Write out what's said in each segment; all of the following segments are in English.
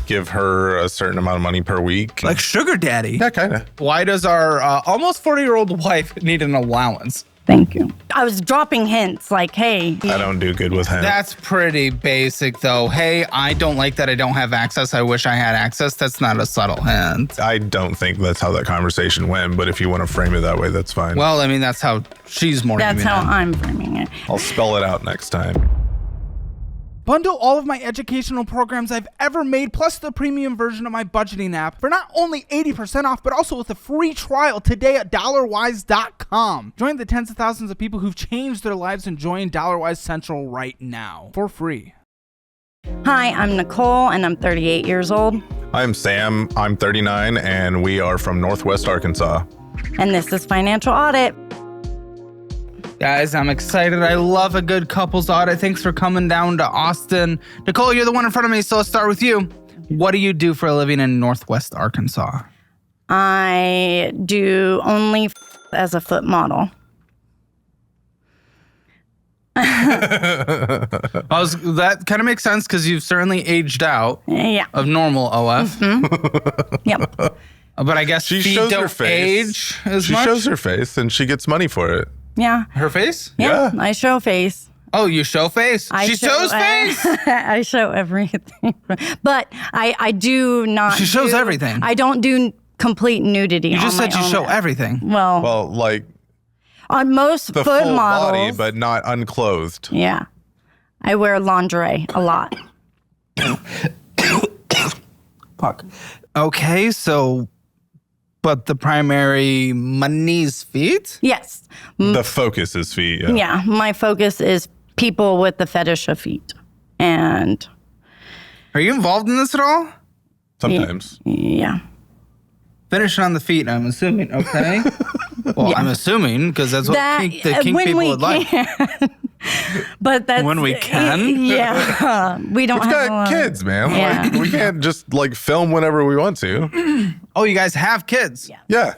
give her a certain amount of money per week. Like sugar daddy. Yeah, kind of. Why does our almost 40-year-old wife need an allowance? Thank you. I was dropping hints like, hey. I don't do good with him. That's pretty basic, though. Hey, I don't like that I don't have access. I wish I had access. That's not a subtle hint. I don't think that's how that conversation went, but if you want to frame it that way, that's fine. Well, I mean, that's how she's more. That's how I'm framing it. I'll spell it out next time. Bundle all of my educational programs I've ever made, plus the premium version of my budgeting app for not only 80% off, but also with a free trial today at dollarwise.com. Join the tens of thousands of people who've changed their lives and join DollarWise Central right now for free. Hi, I'm Nicole, and I'm 38 years old. I'm Sam. I'm 39, and we are from Northwest Arkansas. And this is Financial Audit. Guys, I'm excited. I love a good couples audit. Thanks for coming down to Austin. Nicole, you're the one in front of me, so let's start with you. What do you do for a living in Northwest Arkansas? I do only as a foot model. That kind of makes sense because you've certainly aged out of normal OF. Mm-hmm. Yep. But I guess she feet shows don't her face. Age as she much? shows her face, and she gets money for it. Yeah. Her face? Yeah. I show face. Oh, you show face? She shows face? I show everything. But I do not. She shows everything. I don't do complete nudity. You just said you show everything. Well, like on most the foot full models, body, but not unclothed. Yeah. I wear lingerie a lot. Fuck. Okay, so, but the primary money's feet? Yes. The focus is feet. Yeah. Yeah. My focus is people with the fetish of feet. And. Are you involved in this at all? Sometimes. Yeah. Finishing on the feet, I'm assuming. Okay. Well, I'm assuming because that's what the kink people would like. But that's when we can. Yeah, we don't. We've got kids, man. Yeah. Like, we can't just film whenever we want to. Oh, you guys have kids? Yeah.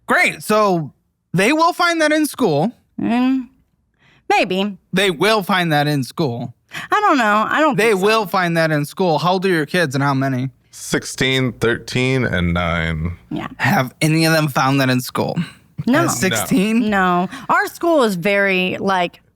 Great. So they will find that in school. Maybe they will find that in school. I don't know. I don't. They will find that in school. How old are your kids, and how many? 16, 13, and 9. Yeah. Have any of them found that in school? No. At 16? No. Our school is very,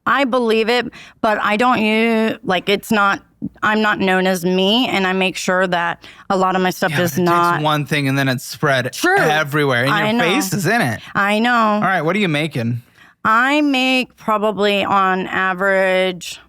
I believe it, but I don't use, it's not, I'm not known as me, and I make sure that a lot of my stuff is not. It's one thing, and then it's spread True. everywhere, and your face is in it. I know. All right, what are you making? I make probably on average,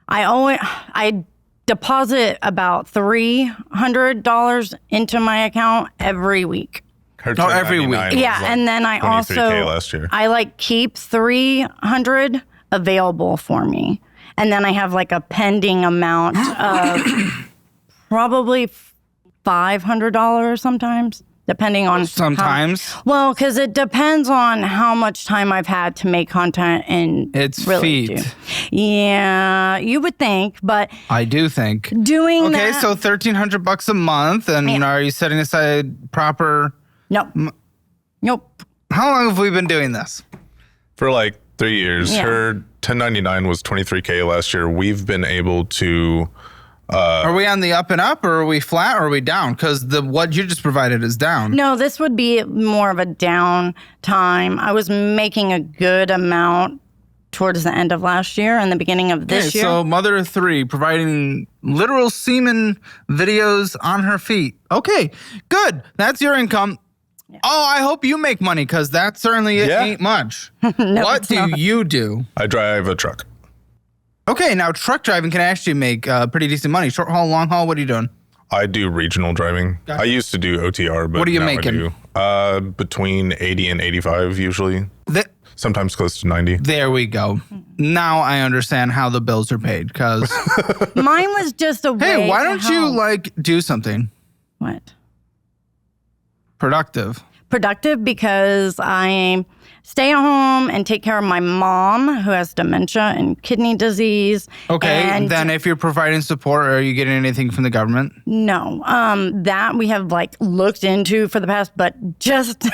I deposit about $300 into my account every week. Every week. Yeah, and then I also last year. I keep $300 available for me, and then I have a pending amount of probably $500 sometimes. Depending on sometimes. Because it depends on how much time I've had to make content and it's really feet. Yeah, you would think, but I do think doing that. Okay, that, so $1,300 a month, and are you setting aside proper? Nope. Nope. How long have we been doing this? For 3 years. Yeah. Her 1099 was $23K last year. We've been able to. Are we on the up and up, or are we flat, or are we down? Because what you just provided is down. No, this would be more of a down time. I was making a good amount towards the end of last year and the beginning of this year. So mother of 3 providing literal semen videos on her feet. Okay, good. That's your income. Yeah. Oh, I hope you make money, because that certainly ain't much. No, what do you do? I drive a truck. Okay, now truck driving can actually make pretty decent money. Short haul, long haul, what are you doing? I do regional driving. Gotcha. I used to do OTR, but what are you now making? I do. Between 80 and 85 usually. Sometimes close to 90. There we go. Now I understand how the bills are paid, because mine was just a way. Hey, why don't you do something? What? Productive. Productive because I stay at home and take care of my mom who has dementia and kidney disease. Okay, and then if you're providing support, are you getting anything from the government? No, that we have looked into for the past, but just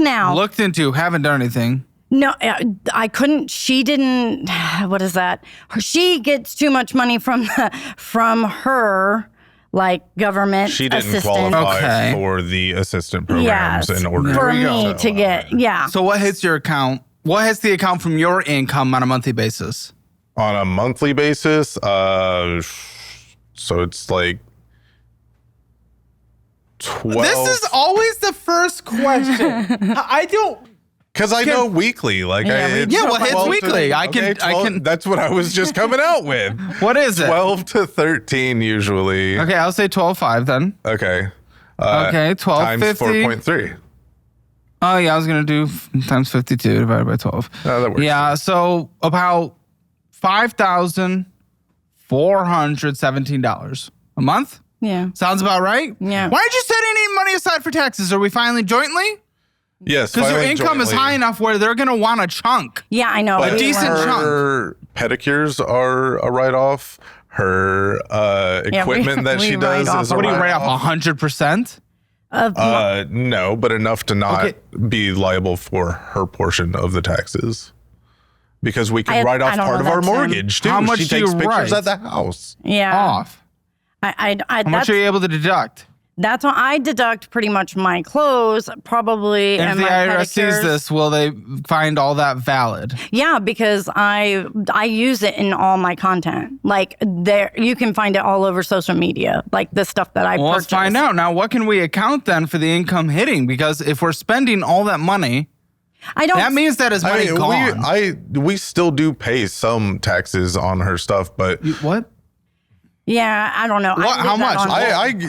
now. Looked into, haven't done anything. No, I couldn't. She didn't. What is that? She gets too much money from her like government She didn't assistance. qualify Okay. for the assistant programs Yes, in order for we go. me to get, yeah. So what hits your account? What hits the account from your income on a monthly basis? on a monthly basis. So it's like 12. This is always the first question. I don't. Because I know weekly. Like, it's Yeah, well, it's 12 to- weekly. I can- 12 That's what I was just coming out with. What is it? 12 to 13 usually. Okay, I'll say 12.5 then. Okay. Okay, 12, Times 50. 4.3. Oh yeah, I was gonna do times 52 divided by 12. Oh, that works. Yeah, so about $5,417 a month. Yeah. Sounds about right. Yeah. Why did you set any money aside for taxes? Are we filing jointly? Yes. Because your filing income is jointly. high enough where they're gonna want a chunk. Yeah, I know. But we decent were- chunk. her pedicures are a write-off. Her equipment that we she write does off is a What do you write write-off. off? 100%? Of No, but enough to not Okay. be liable for her portion of the taxes. Because we can write I off don't part know of our that, Tim. mortgage too. How much she do takes you pictures write? at the house. yeah. Off. I How much that's, are you able to deduct? that's what I deduct pretty much my clothes, probably, And and if the my IRS sees pedicures. this, will they find all that valid? Yeah, because I use it in all my content. Like there, you can find it all over social media. Like the stuff that I Well, purchased. let's find out. Now, what can we account then for the income hitting? Because if we're spending all that money, I don't. that means that is money gone. we still do pay some taxes on her stuff, but What? Yeah, I don't know. I What- leave how that much? on-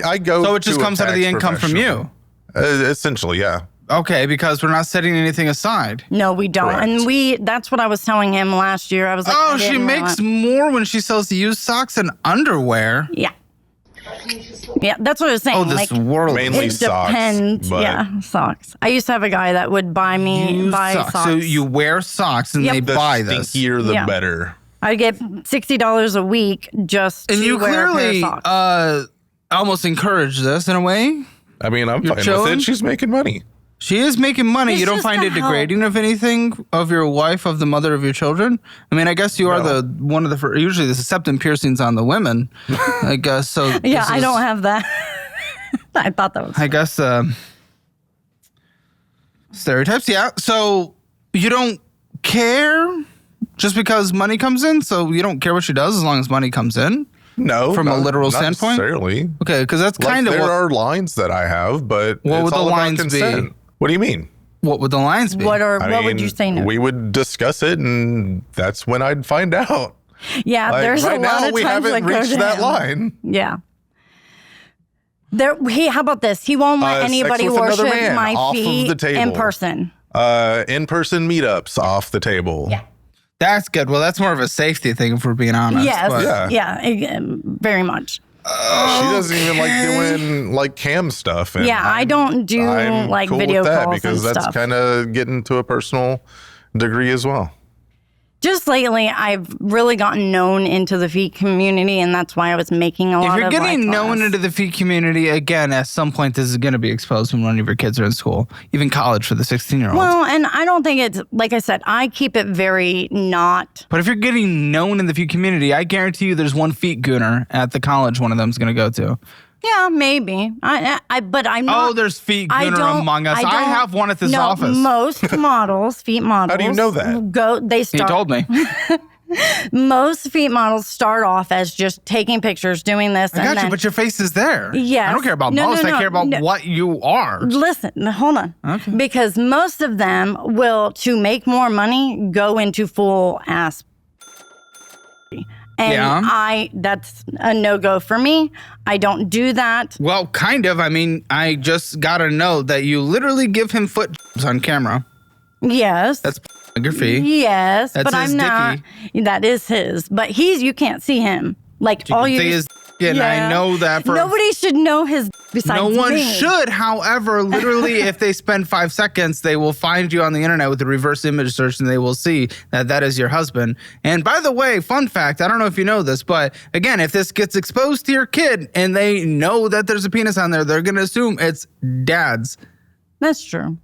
I go. So it just to a comes out of the tax income from you. professional. Essentially, yeah. Okay, because we're not setting anything aside. No, we don't. Correct. And that's what I was telling him last year. I was like, Oh, I she didn't makes realize- more when she sells used socks and underwear. Yeah. Yeah, that's what I was saying. Oh, this like, world. Mainly it socks, depends. but- Yeah, socks. I used to have a guy that would buy Used socks. So you wear socks and Yep. they The buy this. stinkier, the Yeah. better. I'd get $60 a week just And to you wear a pair clearly of socks. almost encourage this in a way. I mean, I'm You're fine with chilling? it. She's making money. She is making money. It's You don't just find to it degrading of anything of your wife, of the mother of your children? I mean, I guess you are No. one of the first, usually the septum piercings on the women. I guess so. Yeah, this I is- don't have that. I thought that was. I guess stereotypes. Yeah. So you don't care just because money comes in. So you don't care what she does as long as money comes in. No, From a literal not standpoint? necessarily. Okay, because that's Like, kind of there what. are lines that I have, but What it's would the all about lines be? consent. What do you mean? What would the lines be? What I would mean, you say no? We would discuss it, and that's when I'd find out. Yeah, Like, there's right a lot now, of we times haven't I go reached to that him. line. Yeah. How about this? He won't let Sex anybody with another worship man my off of feet the table. in person. In-person meetups off the table. Yeah. That's good. Well, that's more of a safety thing, if we're being honest. Yes. but- Yeah. Very much. She doesn't even like doing like cam stuff. And Yeah, I don't do I'm like cool video with that calls because and that's stuff. kind of getting to a personal degree as well. Just lately, I've really gotten known into the feet community, and that's why I was making a lot If of. you're getting like, known class. into the feet community, again, at some point, this is going to be exposed when one of your kids are in school, even college for the 16-year-old. Well, and I don't think it's like I said. I keep it very not. But if you're getting known in the feet community, I guarantee you there's one feet gooner at the college one of them's going to go to. Yeah, maybe. But I'm not. Oh, there's feet I gooner don't- among us. I don't- have one at this no, office. Most models, feet models. How do you know that? He start. told me. Most feet models start off as just taking pictures, doing this. I and got you, then, but your face is there. Yes. I don't care about No, most. no, I care about no. what you are. Listen, hold on. Okay. Because most of them will, to make more money, go into full ass. And Yeah. that's a no-go for me. I don't do that. Well, kind of. I mean, I just got to know that you literally give him foot on camera. Yes. That's pornography. Yes, That's but his I'm not. That is his. But you can't see him. Like You all can you see his and I know that for nobody should know his besides no one me. should. However, literally, if they spend 5 seconds, they will find you on the internet with a reverse image search and they will see that that is your husband. And by the way, fun fact, I don't know if you know this, but again, if this gets exposed to your kid and they know that there's a penis on there, they're going to assume it's dad's. That's true.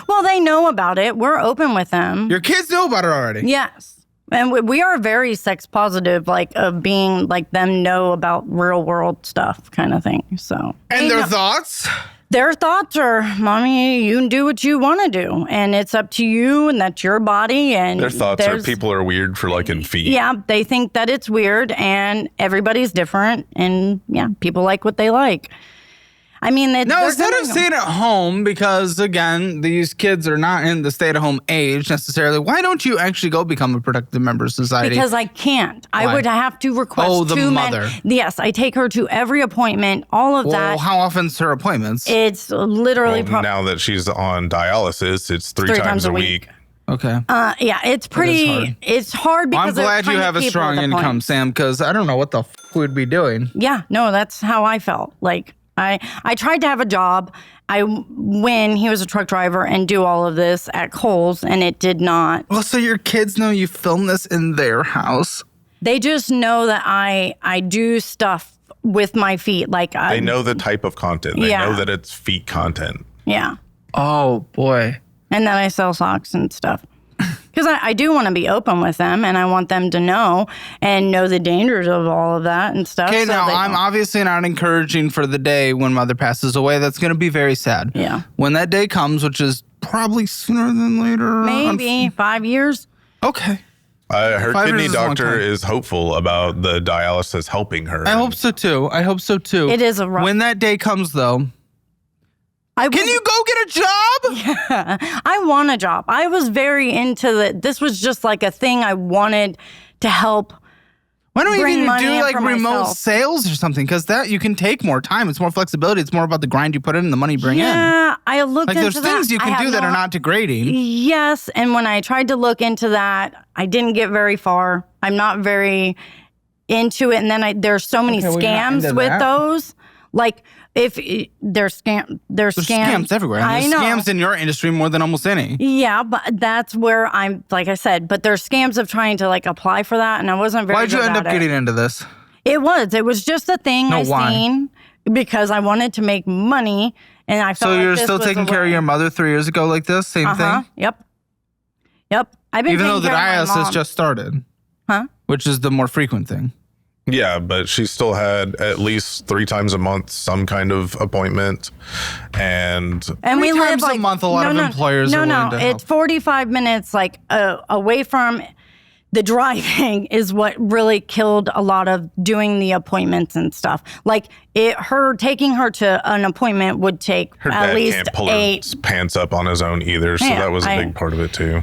Well, they know about it. We're open with them. Your kids know about it already. Yes. And we are very sex positive, like of being like them know about real world stuff kind of thing. So And their thoughts? their thoughts are, mommy, you can do what you want to do. And it's up to you and that's your body. And Their thoughts are people are weird for liking feet. Yeah, they think that it's weird and everybody's different. And yeah, people like what they like. I mean, No, instead of staying at home, because again, these kids are not in the stay-at-home age necessarily. Why don't you actually go become a productive member of society? Because I can't. Why? I would have to request the two mother. men. Yes, I take her to every appointment, all of Well, that. how often's her appointments? It's literally Well, now that she's on dialysis, it's three times a week. Okay. yeah, it's pretty. hard. It's hard Well, I'm because they're glad you tiny have a people strong at that income, point. Sam, because I don't know what the we'd be doing. Yeah, no, that's how I felt. Like I tried to have a job. When he was a truck driver and do all of this at Kohl's, and it did not. Well, so your kids know you film this in their house. They just know that I do stuff with my feet. Like They know the type of content. They Yeah. know that it's feet content. Yeah, Oh boy. and then I sell socks and stuff. Because I do want to be open with them, and I want them to know and know the dangers of all of that and stuff. Okay, so now they I'm don't- obviously not encouraging for the day when mother passes away. That's going to be very sad. Yeah. When that day comes, which is probably sooner than later. maybe 5 years. Okay. Her 5 kidney years is a long doctor time. is hopeful about the dialysis helping her. I hope so too. It is a rough. When that day comes, though, can you go get a job? I want a job. I was very into it. This was just like a thing I wanted to help. Why don't Bring you money do in like for remote myself. sales or something? Because that you can take more time. It's more flexibility. It's more about the grind you put in and the money you bring in. Yeah, I looked Like into there's that. things you I can have do that no- are not degrading. Yes, and when I tried to look into that, I didn't get very far. I'm not very into it, and then there's so many Okay, well, you're not scams into with that. those. Like if there's scams. There's scams everywhere. And I there's know. scams in your industry more than almost any. Yeah, but that's where I'm. Like I said, but there's scams of trying to like apply for that, and I wasn't very. Why'd you good end at up it. getting into this? It was just a thing No, I why? seen because I wanted to make money, and I felt So like you're this still was a taking care of way. your mother 3 years ago like this? Same thing? Yep. I've been Even though taking the care of my dialysis mom. just started. Huh? Which is the more frequent thing. Yeah, but she still had at least 3 times a month some kind of appointment, and And we 3 live times a like month, a lot of employers are willing to help. it's 45 minutes like away from the driving is what really killed a lot of doing the appointments and stuff. Like taking her to an appointment would take her at dad least can't pull 8. her pants up on his own either. So Yeah, that was a big part of it too.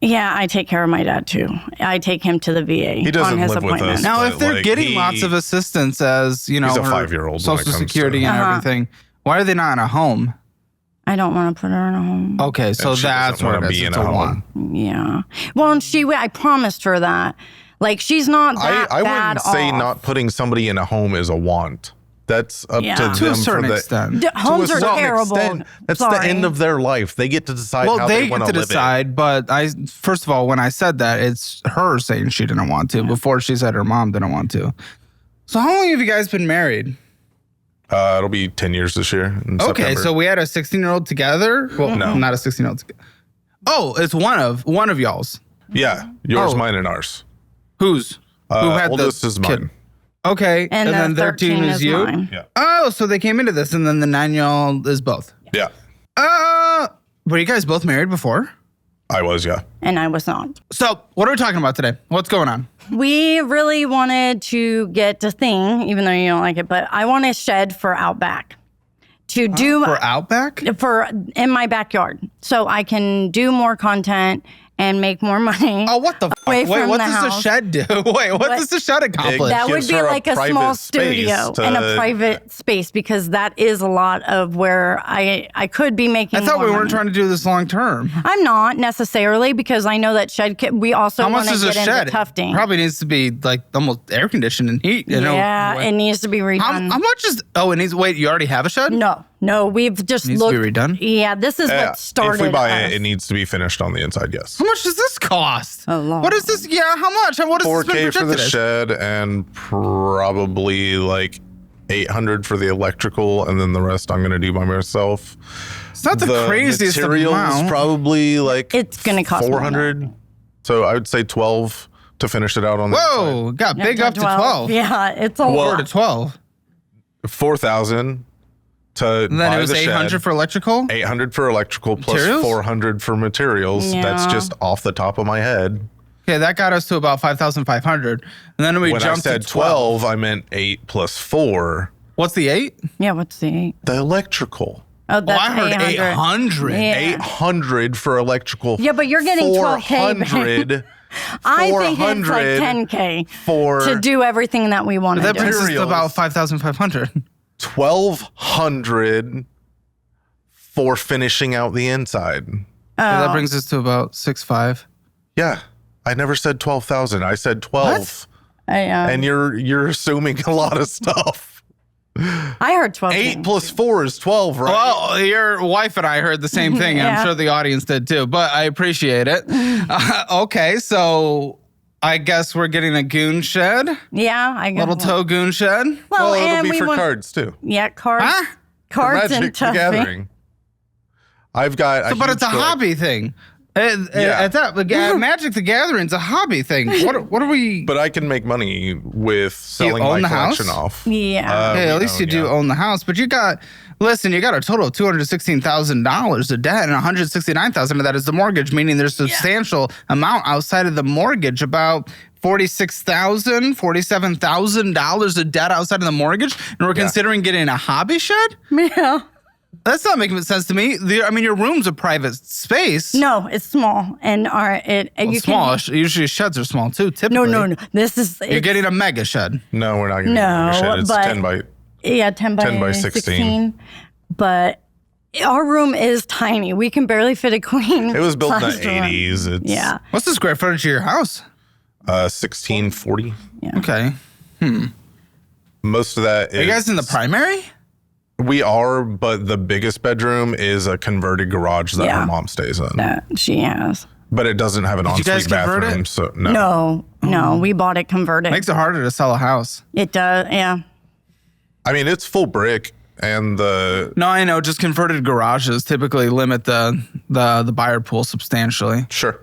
Yeah, I take care of my dad too. I take him to the VA He doesn't on his live with appointment. us. Now, But, if they're like, getting lots of assistance as, you know, he's a her 5-year-old when it Social comes Security to- and Uh-huh. everything, why are they not in a home? I don't want to put her in a home. Okay, so And she that's doesn't what wanna it is. be in It's a a home. want. Yeah. Well, and I promised her that. Like, she's not that I bad wouldn't say off. not putting somebody in a home is a want. That's up Yeah. to them To To a certain for the, extent. Homes to a are certain terrible. extent. That's Sorry. the end of their life. They get to decide Well, how they they get want to live it. decide, but first of all, when I said that, it's her saying she didn't want to before she said her mom didn't want to. So how long have you guys been married? It'll be 10 years this year. In Okay, September. so we had a 16-year-old together. Well, No. not a 16-year-old together. Oh, it's one of y'all's. yeah, yours, Oh. mine, and ours. Whose? Who had Oldest the is kid? mine. Okay, And, then the 13 is you. mine. Yeah, Oh, so they came into this, and then the 9-year-old is both. yeah. Were you guys both married before? I was, yeah. And I was not. So, what are we talking about today? What's going on? We really wanted to get a thing, even though you don't like it, but I want a shed for Outback to do For Outback? for in my backyard so I can do more content and make more money. Oh, what the fuck? Away Wait, from what the does the house. shed do? Wait, what does the shed accomplish? That would gives be her a like a private small space studio to- and a private space because that is a lot of where I could be making. I thought more we weren't money. trying to do this long term. I'm not necessarily because I know that shed. We also How want much to is a get shed? into tufting. Probably needs to be like almost air conditioned and heat. You know? Yeah, Wait. it needs to be redone. How much is? Oh, it needs. Wait, you already have a shed? No, we've just Needs to looked. be redone? Yeah, this is Yeah, what started. if we buy us. it, it needs to be finished on the inside, yes. How much does this cost? A lot. What is this? Yeah, how much? And what is this been 4K for the projected as? shed and probably like 800 for the electrical, and then the rest I'm going to do by myself. It's not the craziest materials amount. probably like It's gonna cost more than 400. So I would say 12 to finish it out on the Whoa, got big up to 12. Yeah, it's a Or lot. to 12. inside. 4,000 to And then buy it was the 800 shed. for electrical. 800 for electrical plus Materials? 400 for materials. Yeah. That's just off the top of my head. Okay, that got us to about 5,500. And then we When I jumped said to 12. I meant 8 plus 4. What's the 8? Yeah, what's the 8? The electrical. Oh, Oh, that's I heard 800. Yeah. 800 for electrical. Yeah, but you're getting 12K back. 400 I think it's like 400 10K for to do everything that we want to That do. brings us to Materials. about 5,500. 1,200 for finishing out the inside. So that brings us to about 6,500. Yeah. I never said 12,000. I said 12. And you're assuming a lot of stuff. I heard 12. 8 plus 4 is 12, right? Well, your wife and I heard the same thing, and I'm Yeah. sure the audience did too, but I appreciate it. Okay, so I guess we're getting a goon shed, Yeah, I got little toe goon shed. Well, it'll and be we for want cards too. Yeah, cards, Huh? cards Magic and the Tuffy. Gathering. I've got But it's a hobby thing. At that, Magic the Gathering's a hobby thing. What are we? But I can make money with selling own my the house? collection off. Yeah. Hey, at least you do own the house, but you got a total of $216,000 of debt, and $169,000 of that is the mortgage, meaning there's a substantial amount outside of the mortgage, about $47,000 of debt outside of the mortgage, and we're considering getting a hobby shed. Yeah. That's not making sense to me. Your room's a private space. No, it's small, and you Small. can. Usually sheds are small too. Typically, No. This is. You're getting a mega shed. No, we're not getting No, a shed. It's but- 10 by. Yeah, 10 by 16. But our room is tiny. We can barely fit a queen. It was built in the sized room. 80s. It's Yeah. What's the square footage of your house? 1640. Okay. Most of that is. Are you guys in the primary? We are, but the biggest bedroom is a converted garage that Yeah. her mom stays in. She has. But it doesn't have an you guys ensuite convert bathroom, it? so no. No, we bought it converted. Makes it harder to sell a house. It does, yeah. I mean, it's full brick, and the No, I know. Just converted garages typically limit the buyer pool substantially. sure.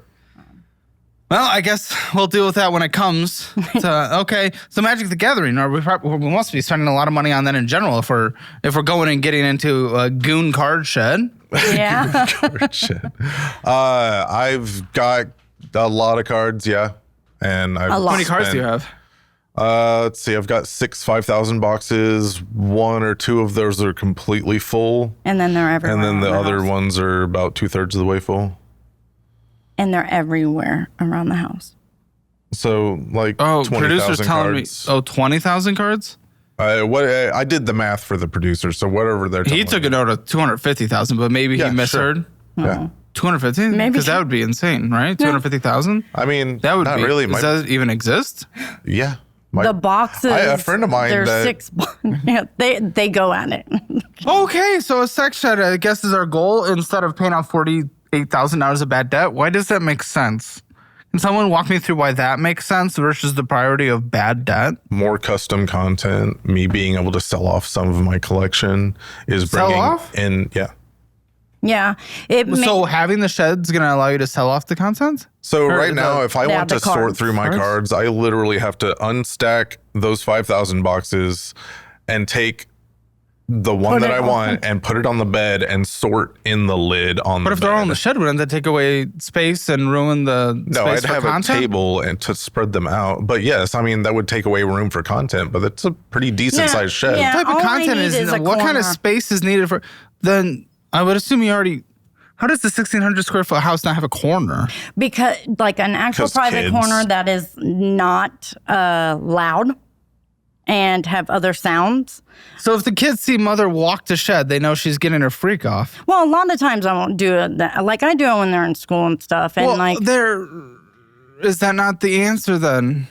Well, I guess we'll deal with that when it comes to okay. So Magic the Gathering, we must be spending a lot of money on that in general if we're going and getting into a goon card shed. Yeah. Shit. I've got a lot of cards, yeah, and I've A lot. How many cards do you have? Let's see. I've got 6 5,000 boxes. 1 or 2 of those are completely full, And then they're everywhere. and then the around other house. ones are about 2/3 of the way full. And they're everywhere around the house. So like Oh, 20,000 producer's telling cards. me. Oh, 20,000 cards? I did the math for the producer, so whatever they're telling He took me. a note of 250,000, but maybe Yeah, he misheard. Oh. Yeah. 250? Maybe. Because that would be insane, right? 250,000? I mean, That would not be. really. Does My, that even exist? yeah. My, The boxes. a friend of mine There's that- 6. Yeah, they go at it. Okay, so a sex shed, I guess, is our goal instead of paying off $48,000 of bad debt. Why does that make sense? Can someone walk me through why that makes sense versus the priority of bad debt? more custom content, me being able to sell off some of my collection is Sell bringing off? in, yeah. Yeah. So having the shed's going to allow you to sell off the content? So Or right now, if I Yeah, want the to sort cards. through my Cards? cards, I literally have to unstack those 5,000 boxes and take the one Put that it I on. want and put it on the bed and sort in the lid on But the if they're all in bed. the shed, wouldn't that take away space and ruin the No, space I'd for have content? a table and to spread them out. But yes, I mean that would take away room for content. But it's a pretty decent Yeah, sized shed. yeah. What type All of I content need is, is a what kind of corner. space is needed for? Then I would assume you already. How does the 1,600 square foot house not have a corner? because like an actual 'Cause private kids. corner that is not loud and have other sounds. So if the kids see mother walk to shed, they know she's getting her freak off. Well, a lot of times I won't do it. Like I do it when they're in school and stuff. And like, is that not the answer then?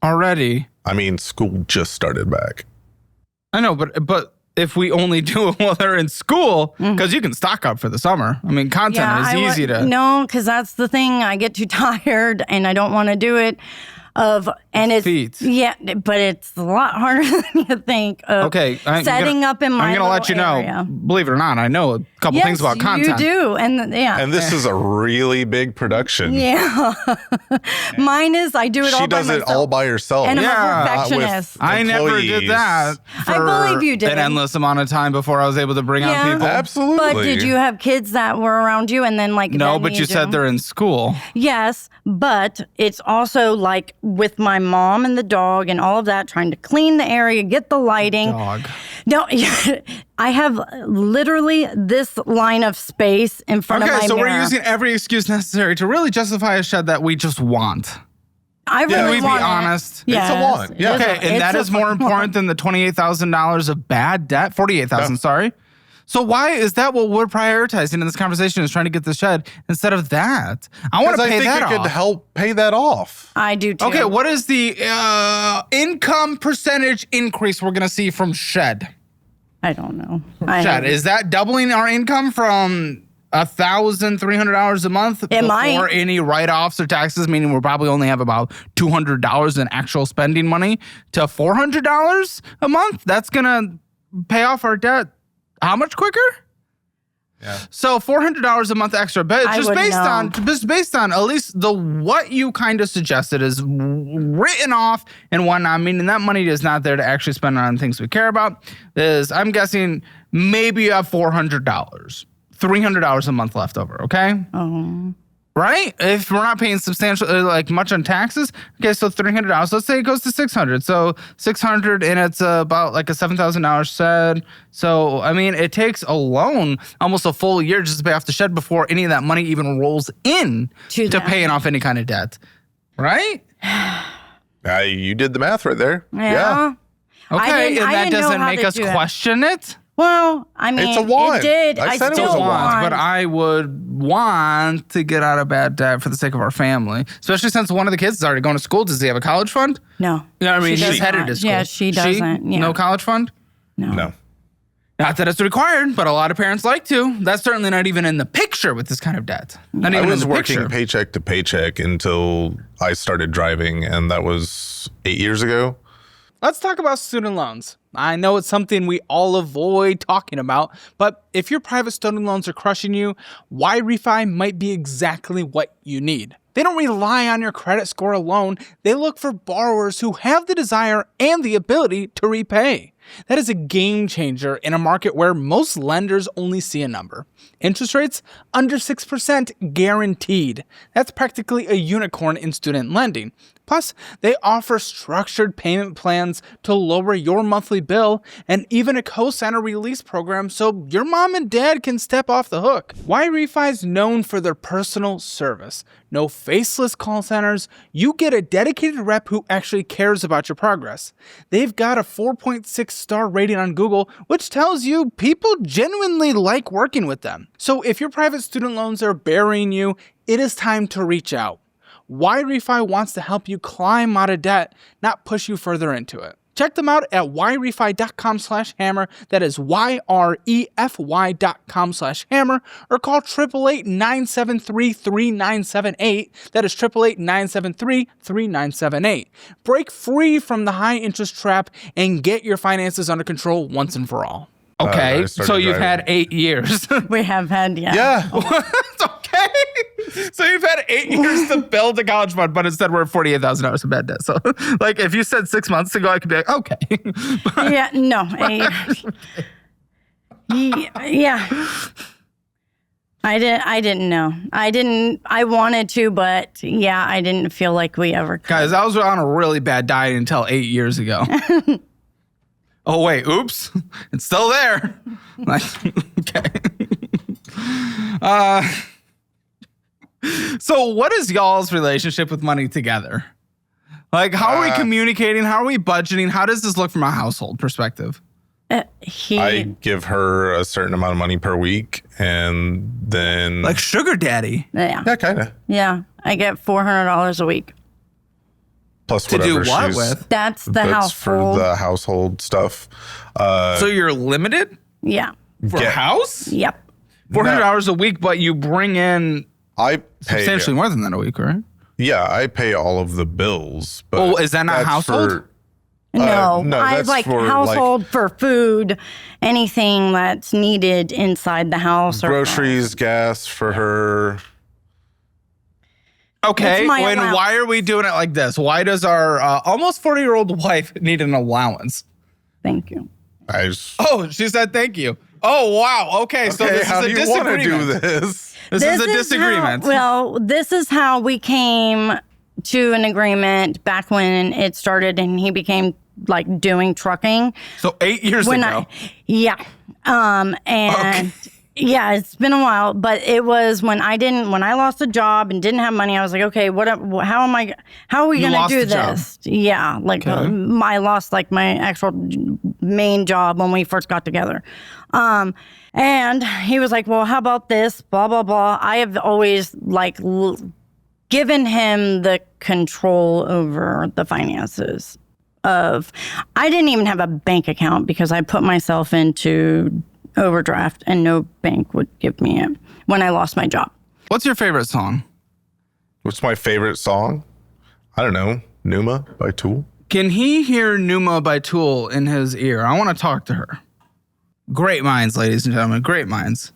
Already, I mean, school just started back. I know, but if we only do it while they're in school, because you can stock up for the summer. I mean, content is easy to. No, because that's the thing. I get too tired and I don't want to do it. Of And it's feet. Yeah, but it's a lot harder than you think. Okay, setting up in my I'm gonna let you know. area. Believe it or not, I know a couple Yes, things about content. You do, and And this is a really big production. yeah. Mine is I do it all She by does it myself. all by herself. And I'm Yeah, a not with perfectionist. I never did employees. that. I For believe you did. an endless amount of time before I was able to bring Yeah. on people. Absolutely. But did you have kids that were around you and then like No, then but you said they're in school. Yes, but it's also like with my mom and the dog and all of that, trying to clean the area, get the lighting. Dog. No, I have literally this line of space in front of my Okay, so mirror. we're using every excuse necessary to really justify a shed that we just want. I really Can we be want it. honest? Yes, It's a want. Yeah. it is Okay, a- and that it's is a- more important than the $28,000 of bad debt. 48,000, sorry. So why is that what we're prioritizing in this conversation? Is trying to get the shed instead of that? I want Because to I pay think that it off. could help pay that off. I do too. Okay, what is the income percentage increase we're going to see from shed? I don't know. Shed, is that doubling our income from $1,300 a month It might. before any write-offs or taxes, meaning we'll probably only have about $200 in actual spending money, to $400 a month? That's going to pay off our debt how much quicker? Yeah. So $400 a month extra, but I just would based on at least the what you kind of suggested is written off and whatnot, meaning that money is not there to actually spend on things we care about. Is I'm guessing maybe you have $400, $300 a month left over. Okay. Right? If we're not paying substantial, like much on taxes, okay, so $300. Let's say it goes to $600. So $600, and it's about like a $7,000 shed. So I mean, it takes alone almost a full year just to pay off the shed before any of that money even rolls in To to that. paying off any kind of debt. Right? You did the math right there. Yeah. Okay, didn't- and I that didn't know doesn't how make to us do it. question it. Well, I mean, It's a want. it did. I said it still was a want. But I would want to get out of bad debt for the sake of our family, especially since one of the kids is already going to school. Does he have a college fund? No. You know what I mean? She She's does headed not. to school. Yeah, she doesn't. Yeah. No college fund? No. Not that it's required, but a lot of parents like to. That's certainly not even in the picture with this kind of debt. Not I even was in the working picture. paycheck to paycheck until I started driving, and that was 8 years ago. Let's talk about student loans. I know it's something we all avoid talking about, but if your private student loans are crushing you, Y-Refi might be exactly what you need. They don't rely on your credit score alone. They look for borrowers who have the desire and the ability to repay. That is a game changer in a market where most lenders only see a number. Interest rates under 6% guaranteed. That's practically a unicorn in student lending. Plus, they offer structured payment plans to lower your monthly bill and even a co-signer release program so your mom and dad can step off the hook. Y-Refi is known for their personal service. No faceless call centers. You get a dedicated rep who actually cares about your progress. They've got a 4.6 star rating on Google, which tells you people genuinely like working with them. So if your private student loans are burying you, it is time to reach out. Y-Refi wants to help you climb out of debt, not push you further into it. Check them out at yrefi.com/hammer. That is YREFY.com/hammer, or call 888-973-3978. That is 888-973-3978. Break free from the high interest trap and get your finances under control once and for all. Okay, I started so you've driving. had 8 years. We have had, Yeah. It's okay. So you've had 8 years to build a college fund, but instead we're at $48,000 in bad debt. So, like, if you said 6 months ago, I could be like, okay. Yeah, no. Yeah. I didn't know. I wanted to, but yeah, I didn't feel like we ever could. Guys, I was on a really bad diet until 8 years ago. Oh, wait, oops. It's still there. Like, okay. So what is y'all's relationship with money together? Like, how are we communicating? How are we budgeting? How does this look from a household perspective? I give her a certain amount of money per week, and then Like sugar daddy. Yeah. yeah, kind of Yeah. I get $400 a week. plus To whatever do what she's with? That's the that's for household. the household stuff. So you're limited Yeah. for a Yeah. house? Yep. $400 a week, but you bring in I pay. substantially more than that a week, right? Yeah, I pay all of the bills. But Oh, is that not that's household? No, no, I that's like for, household for food, anything that's needed inside the house. groceries, gas for her. Okay, It's my when allowance. why are we doing it like this? Why does our almost 40-year-old wife need an allowance? Thank you. I just, Oh, she said thank you. Oh, wow. Okay, so okay, this how is do a you want to disagreement. do this? This is a disagreement. This is how we came to an agreement back when it started and he became like doing trucking. So 8 years ago. And yeah, it's been a while, but it was when I lost a job and didn't have money, I was like, okay, how are we You going to lost do a job. this? Yeah. Like I lost like my actual main job when we first got together. And he was like, well, how about this? Blah, blah, blah. I have always like given him the control over the finances I didn't even have a bank account because I put myself into overdraft and no bank would give me it when I lost my job. What's your favorite song? What's my favorite song? I don't know. Numa by Tool. Can he hear Numa by Tool in his ear? I want to talk to her. Great minds, ladies and gentlemen. Great minds.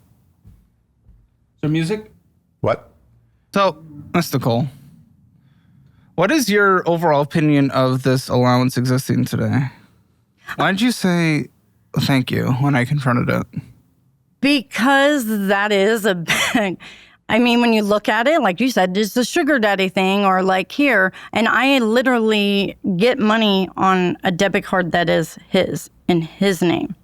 So music? What? So, Miss Nicole, what is your overall opinion of this allowance existing today? Why did you say thank you when I confronted it? Because that is a big, I mean, when you look at it, like you said, it's the sugar daddy thing or like here. And I literally get money on a debit card that is in his name.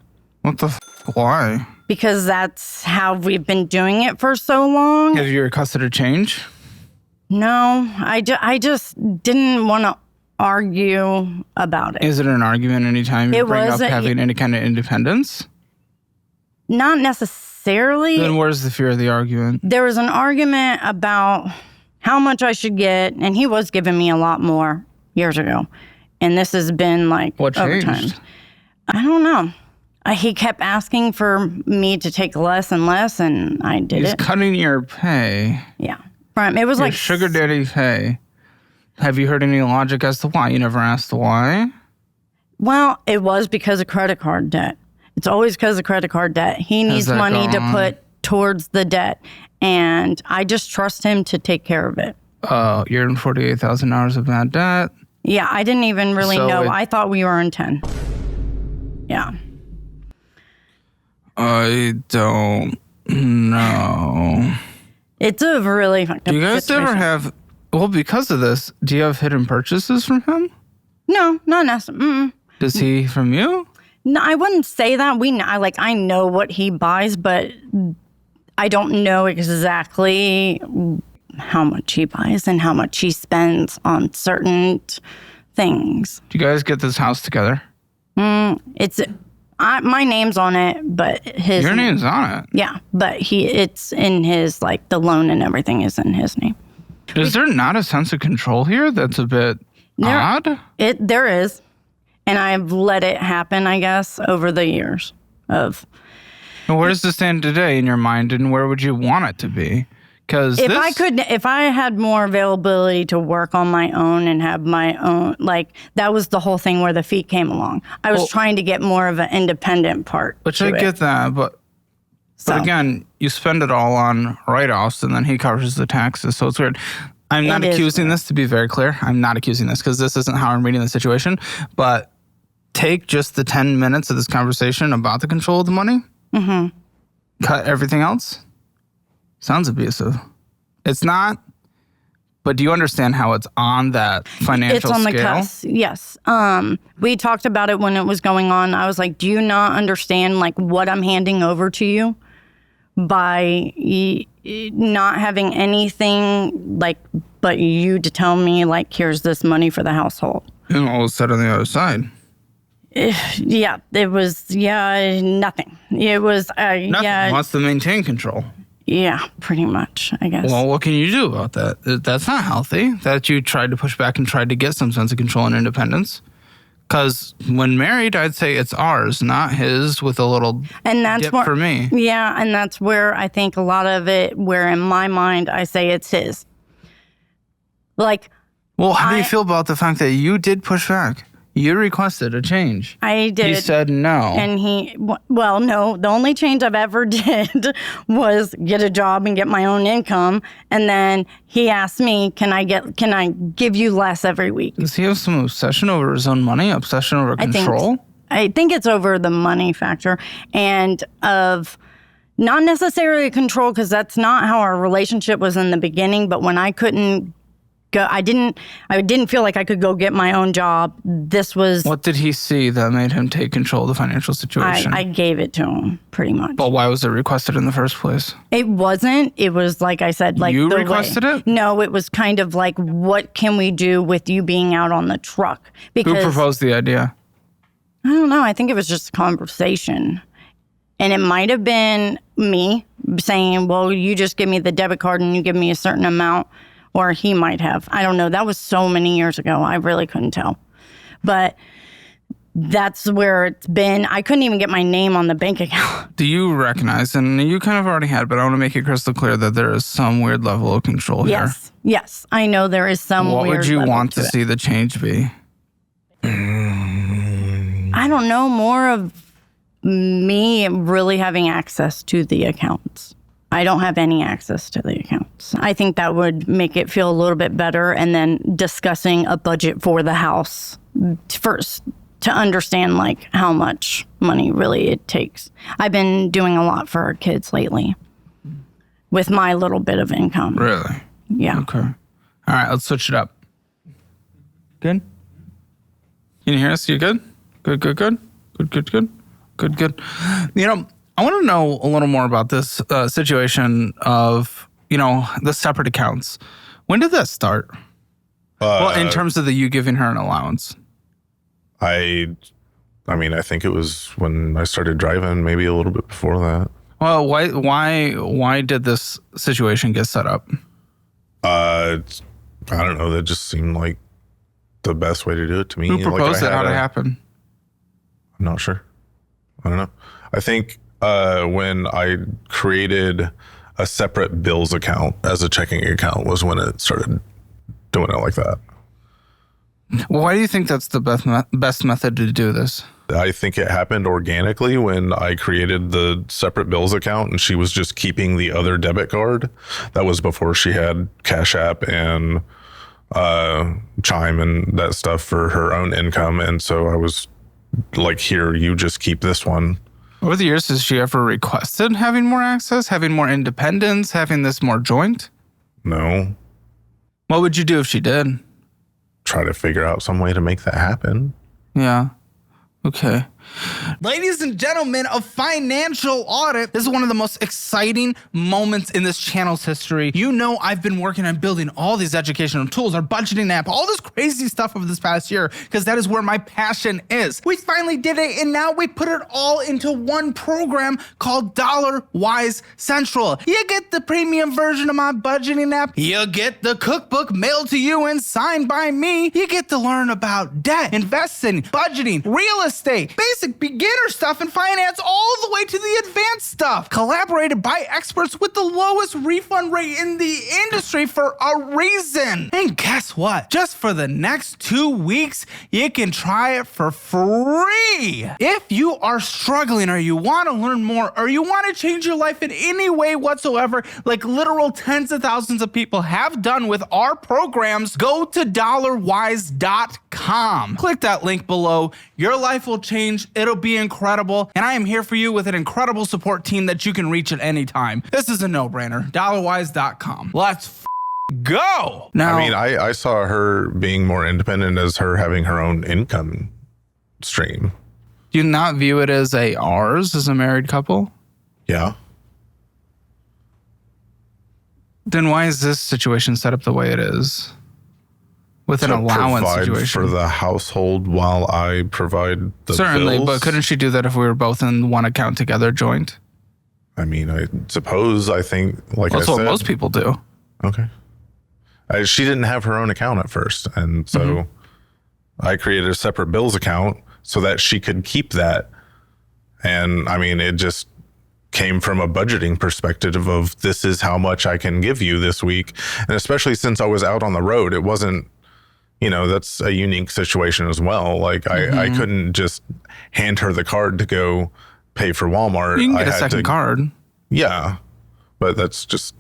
What the why? Because that's how we've been doing it for so long. Have you requested a change? No, I just didn't want to argue about it. Is it an argument anytime you It bring up wasn't- having any kind of independence? Not necessarily. Then where's the fear of the argument? There was an argument about how much I should get, and he was giving me a lot more years ago. And this has been like What over changed? time. I don't know. He kept asking for me to take less and less, and I did He's it. cutting your pay. Yeah. Right. It was Your like sugar daddy pay. Have you heard any logic as to why? You never asked why? Well, it was because of credit card debt. It's always because of credit card debt. He needs that money to gone? put towards the debt, and I just trust him to take care of it. Oh, you're in $48,000 of bad debt. Yeah, I didn't even really So know. it- I thought we were in 10. Yeah. I don't know. It's a really fucked up Do you guys situation. ever have, well, because of this, do you have hidden purchases from him? No, not necessarily. Does he from you? No, I wouldn't say that. I know what he buys, but I don't know exactly how much he buys and how much he spends on certain things. Do you guys get this house together? It's my name's on it, but his Your name's on it. Yeah, but it's in his, like, the loan and everything is in his name. Is there not a sense of control here that's a bit odd? There is, and I've let it happen, I guess, over the years of. And where does this stand today in your mind, and where would you want it to be? Because If I had more availability to work on my own and have my own, like, that was the whole thing where the feet came along. I was trying to get more of an independent part. Which to I it. get that, but So, again, you spend it all on write-offs, and then he covers the taxes, so it's weird. I'm not It is accusing this, to be very clear. I'm not accusing this, because this isn't how I'm reading the situation, but take just the 10 minutes of this conversation about the control of the money, cut everything else. Sounds abusive. It's not, but do you understand how it's on that financial it's on scale? the cusp. Yes. We talked about it when it was going on. I was like, do you not understand, like, what I'm handing over to you by not having anything, like, but you to tell me, like, here's this money for the household. And all is said on the other side. Yeah, it was, nothing. It was, Nothing. yeah, Wants to maintain control. yeah, pretty much, I guess. Well, what can you do about that? That's not healthy. That you tried to push back and tried to get some sense of control and independence. Because when married, I'd say it's ours, not his, with a little And that's dip what, for me. Yeah, and that's where I think a lot of it, where in my mind I say it's his. Like, Well, how do you feel about the fact that you did push back? You requested a change. I did. He said no. And well, no, the only change I've ever did was get a job and get my own income. And then he asked me, can I give you less every week? Does he have some obsession over his own money, obsession over control? I think it's over the money factor and of not necessarily control, because that's not how our relationship was in the beginning. But when I couldn't go, I didn't feel like I could go get my own job. This was... What did he see that made him take control of the financial situation? I gave it to him, pretty much. But why was it requested in the first place? It wasn't. It was like I said, like you requested it? No, it was kind of like, what can we do with you being out on the truck? Because Who proposed the idea? I don't know. I think it was just a conversation. And it might have been me saying, well, you just give me the debit card and you give me a certain amount. Or he might have. I don't know. That was so many years ago. I really couldn't tell. But that's where it's been. I couldn't even get my name on the bank account. Do you recognize, and you kind of already had, but I want to make it crystal clear that there is some weird level of control here. Yes. I know there is some What weird would you level want to see the change be? I don't know. More of me really having access to the accounts. I don't have any access to the accounts. I think that would make it feel a little bit better. And then discussing a budget for the house first to understand like how much money really it takes. I've been doing a lot for our kids lately with my little bit of income. Really? Yeah. Okay. All right, let's switch it up. Good? Can you hear us? You good? Good. You know, I want to know a little more about this situation of, the separate accounts. When did that start? Well, in terms of you giving her an allowance. I mean, I think it was when I started driving, maybe a little bit before that. Well, why did this situation get set up? I don't know. That just seemed like the best way to do it to me. Who proposed it? How did it happen? I'm not sure. I don't know. I think when I created a separate bills account as a checking account was when it started doing it like that. Why do you think that's the best method to do this? I think it happened organically when I created the separate bills account and she was just keeping the other debit card. That was before she had Cash App and Chime and that stuff for her own income. And so I was like, here, you just keep this one. Over the years, has she ever requested having more access, having more independence, having this more joint? No. What would you do if she did? Try to figure out some way to make that happen. Yeah. Okay. Ladies and gentlemen of Financial Audit, this is one of the most exciting moments in this channel's history. You know, I've been working on building all these educational tools, our budgeting app, all this crazy stuff over this past year, because that is where my passion is. We finally did it, and now we put it all into one program called Dollar Wise Central. You get the premium version of my budgeting app. You get the cookbook mailed to you and signed by me. You get to learn about debt, investing, budgeting, real estate, basic beginner stuff in finance, all the way to the advanced stuff. Collaborated by experts with the lowest refund rate in the industry for a reason. And guess what? Just for the next 2 weeks, you can try it for free. If you are struggling or you want to learn more or you want to change your life in any way whatsoever, like literal tens of thousands of people have done with our programs, go to dollarwise.com. Click that link below. Your life will change. It'll be incredible. And I am here for you with an incredible support team that you can reach at any time. This is a no-brainer. Dollarwise.com. Let's go. Now, I mean, I saw her being more independent as her having her own income stream. do you not view it as ours as a married couple? Yeah. Then why is this situation set up the way it is? With an allowance provide situation. for the household while I provide the Certainly, bills. but couldn't she do that if we were both in one account together, joint? I mean, I suppose, I think, like That's I what said. most people do. Okay. She didn't have her own account at first. And so I created a separate bills account so that she could keep that. And I mean, it just came from a budgeting perspective of this is how much I can give you this week. And especially since I was out on the road, it wasn't, that's a unique situation as well. Like I couldn't just hand her the card to go pay for Walmart. You can get a second card. Yeah. But that's just,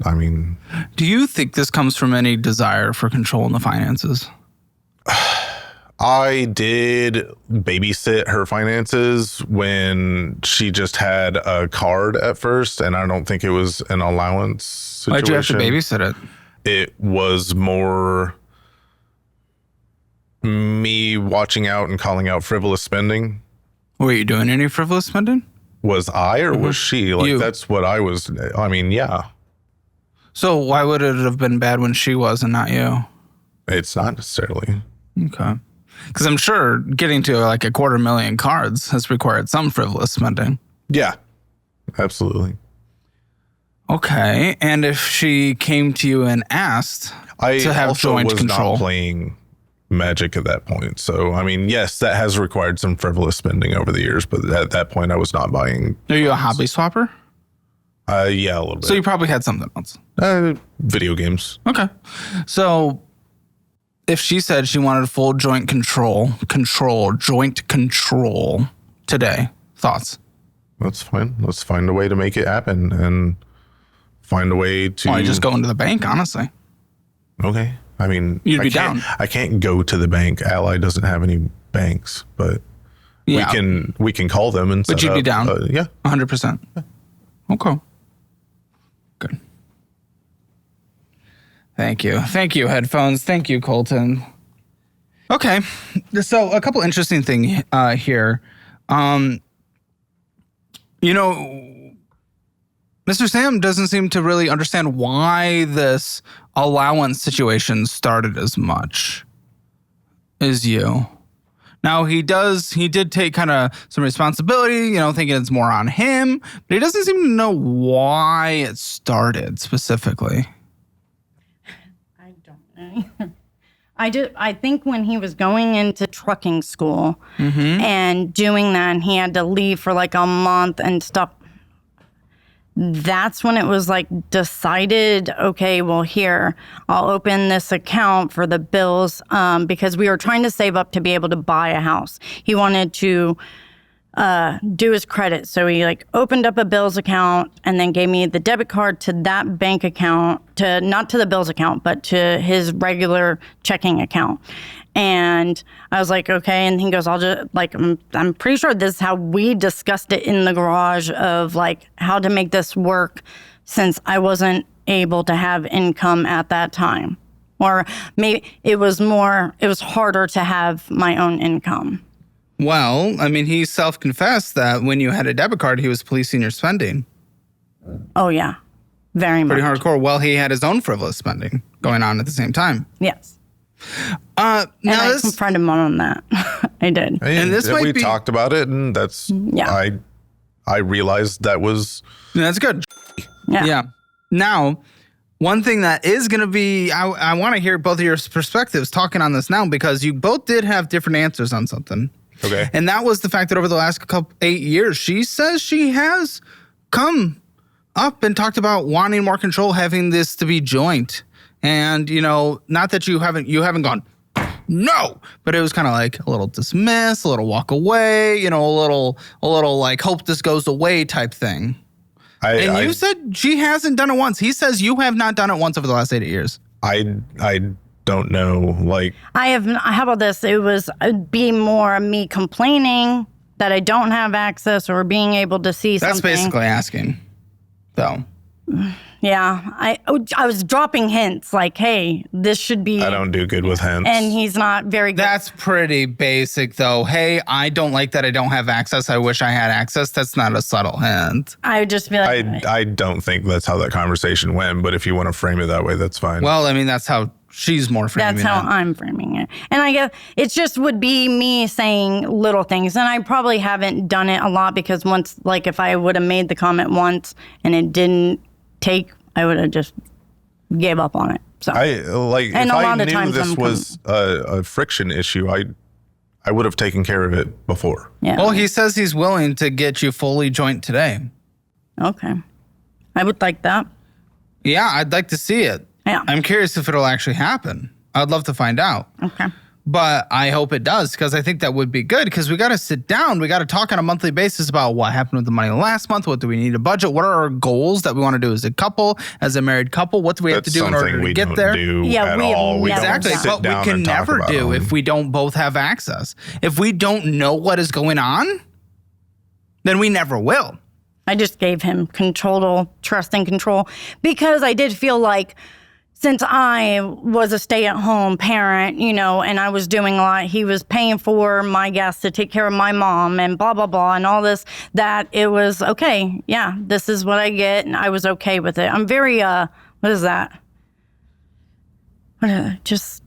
Do you think this comes from any desire for control in the finances? I did babysit her finances when she just had a card at first, and I don't think it was an allowance situation. Why'd you have to babysit it? It was more me watching out and calling out frivolous spending. Were you doing any frivolous spending? Was I or was she? Like, that's what I was. Yeah. So why would it have been bad when she was and not you? It's not necessarily. Okay. Because I'm sure getting to like 250,000 cards has required some frivolous spending. Yeah, absolutely. Okay. And if she came to you and asked to have joint control. I also was not playing Magic at that point. So, yes, that has required some frivolous spending over the years. But at that point, I was not buying. Are you a hobby swapper? Yeah, a little bit. So you probably had something else. Video games. Okay. So if she said she wanted full joint control today, thoughts? That's fine. Let's find a way to make it happen and find a way to. Why just go into the bank, honestly? Okay. You'd be down. I can't go to the bank. Ally doesn't have any banks, but we can call them and. But you'd be down. Yeah, 100%. Okay. Good. Thank you, headphones. Thank you, Colton. Okay, so a couple interesting things here. Mr. Sam doesn't seem to really understand why this allowance situation started as much as you. Now, he did take kind of some responsibility, thinking it's more on him, but he doesn't seem to know why it started specifically. I don't know. I think when he was going into trucking school and doing that, and he had to leave for like a month and stuff, that's when it was like decided, okay, well, here, I'll open this account for the bills because we were trying to save up to be able to buy a house. He wanted to do his credit. So he opened up a bills account and then gave me the debit card to that bank account, not to the bills account, but to his regular checking account. And I was like, okay. And he goes, I'll just I'm pretty sure this is how we discussed it in the garage of how to make this work since I wasn't able to have income at that time. Or maybe it was harder to have my own income. Well, he self-confessed that when you had a debit card, he was policing your spending. Oh, yeah. Very much. Pretty hardcore. Well, he had his own frivolous spending going on at the same time. Yes. Now I confronted him on that. I did. And this might we be... talked about it, and that's... Yeah. I realized that was... That's good. Yeah. Now, one thing that is going to be... I want to hear both of your perspectives talking on this now because you both did have different answers on something. Okay. And that was the fact that over the last 8 years, she says she has come up and talked about wanting more control, having this to be joint. And, not that you haven't gone, no, but it was kind of like a little dismiss, a little walk away, a little hope this goes away type thing. You said she hasn't done it once. He says you have not done it once over the last 8 years. I don't know. I have. How about this? It'd be more me complaining that I don't have access or being able to see something. That's basically asking, though. Yeah, I was dropping hints hey, this should be. I don't do good with hints. And he's not very good. That's pretty basic, though. Hey, I don't like that I don't have access. I wish I had access. That's not a subtle hint. I would just be like... I don't think that's how that conversation went, but if you want to frame it that way, that's fine. Well, that's how she's more framing it. That's how I'm framing it. And I guess it just would be me saying little things. And I probably haven't done it a lot because once, if I would have made the comment once and it didn't take, I would have just gave up on it. So and if I knew this was a friction issue, I would have taken care of it before. Yeah. Well, he says he's willing to get you fully joint today. Okay. I would like that. Yeah, I'd like to see it. Yeah. I'm curious if it'll actually happen. I'd love to find out. Okay. But I hope it does, because I think that would be good, because we got to sit down. We got to talk on a monthly basis about what happened with the money last month. What do we need to budget? What are our goals that we want to do as a couple, as a married couple? What do we have to do in order to get there? Yeah, we have all. never Exactly. sit But we can never do if we don't both have access. If we don't know what is going on, then we never will. I just gave him trust and control, because I did feel like, since I was a stay-at-home parent, and I was doing a lot, he was paying for my gas to take care of my mom and blah, blah, blah, and all this, that it was, okay, yeah, this is what I get, and I was okay with it. I'm very, what is that? Just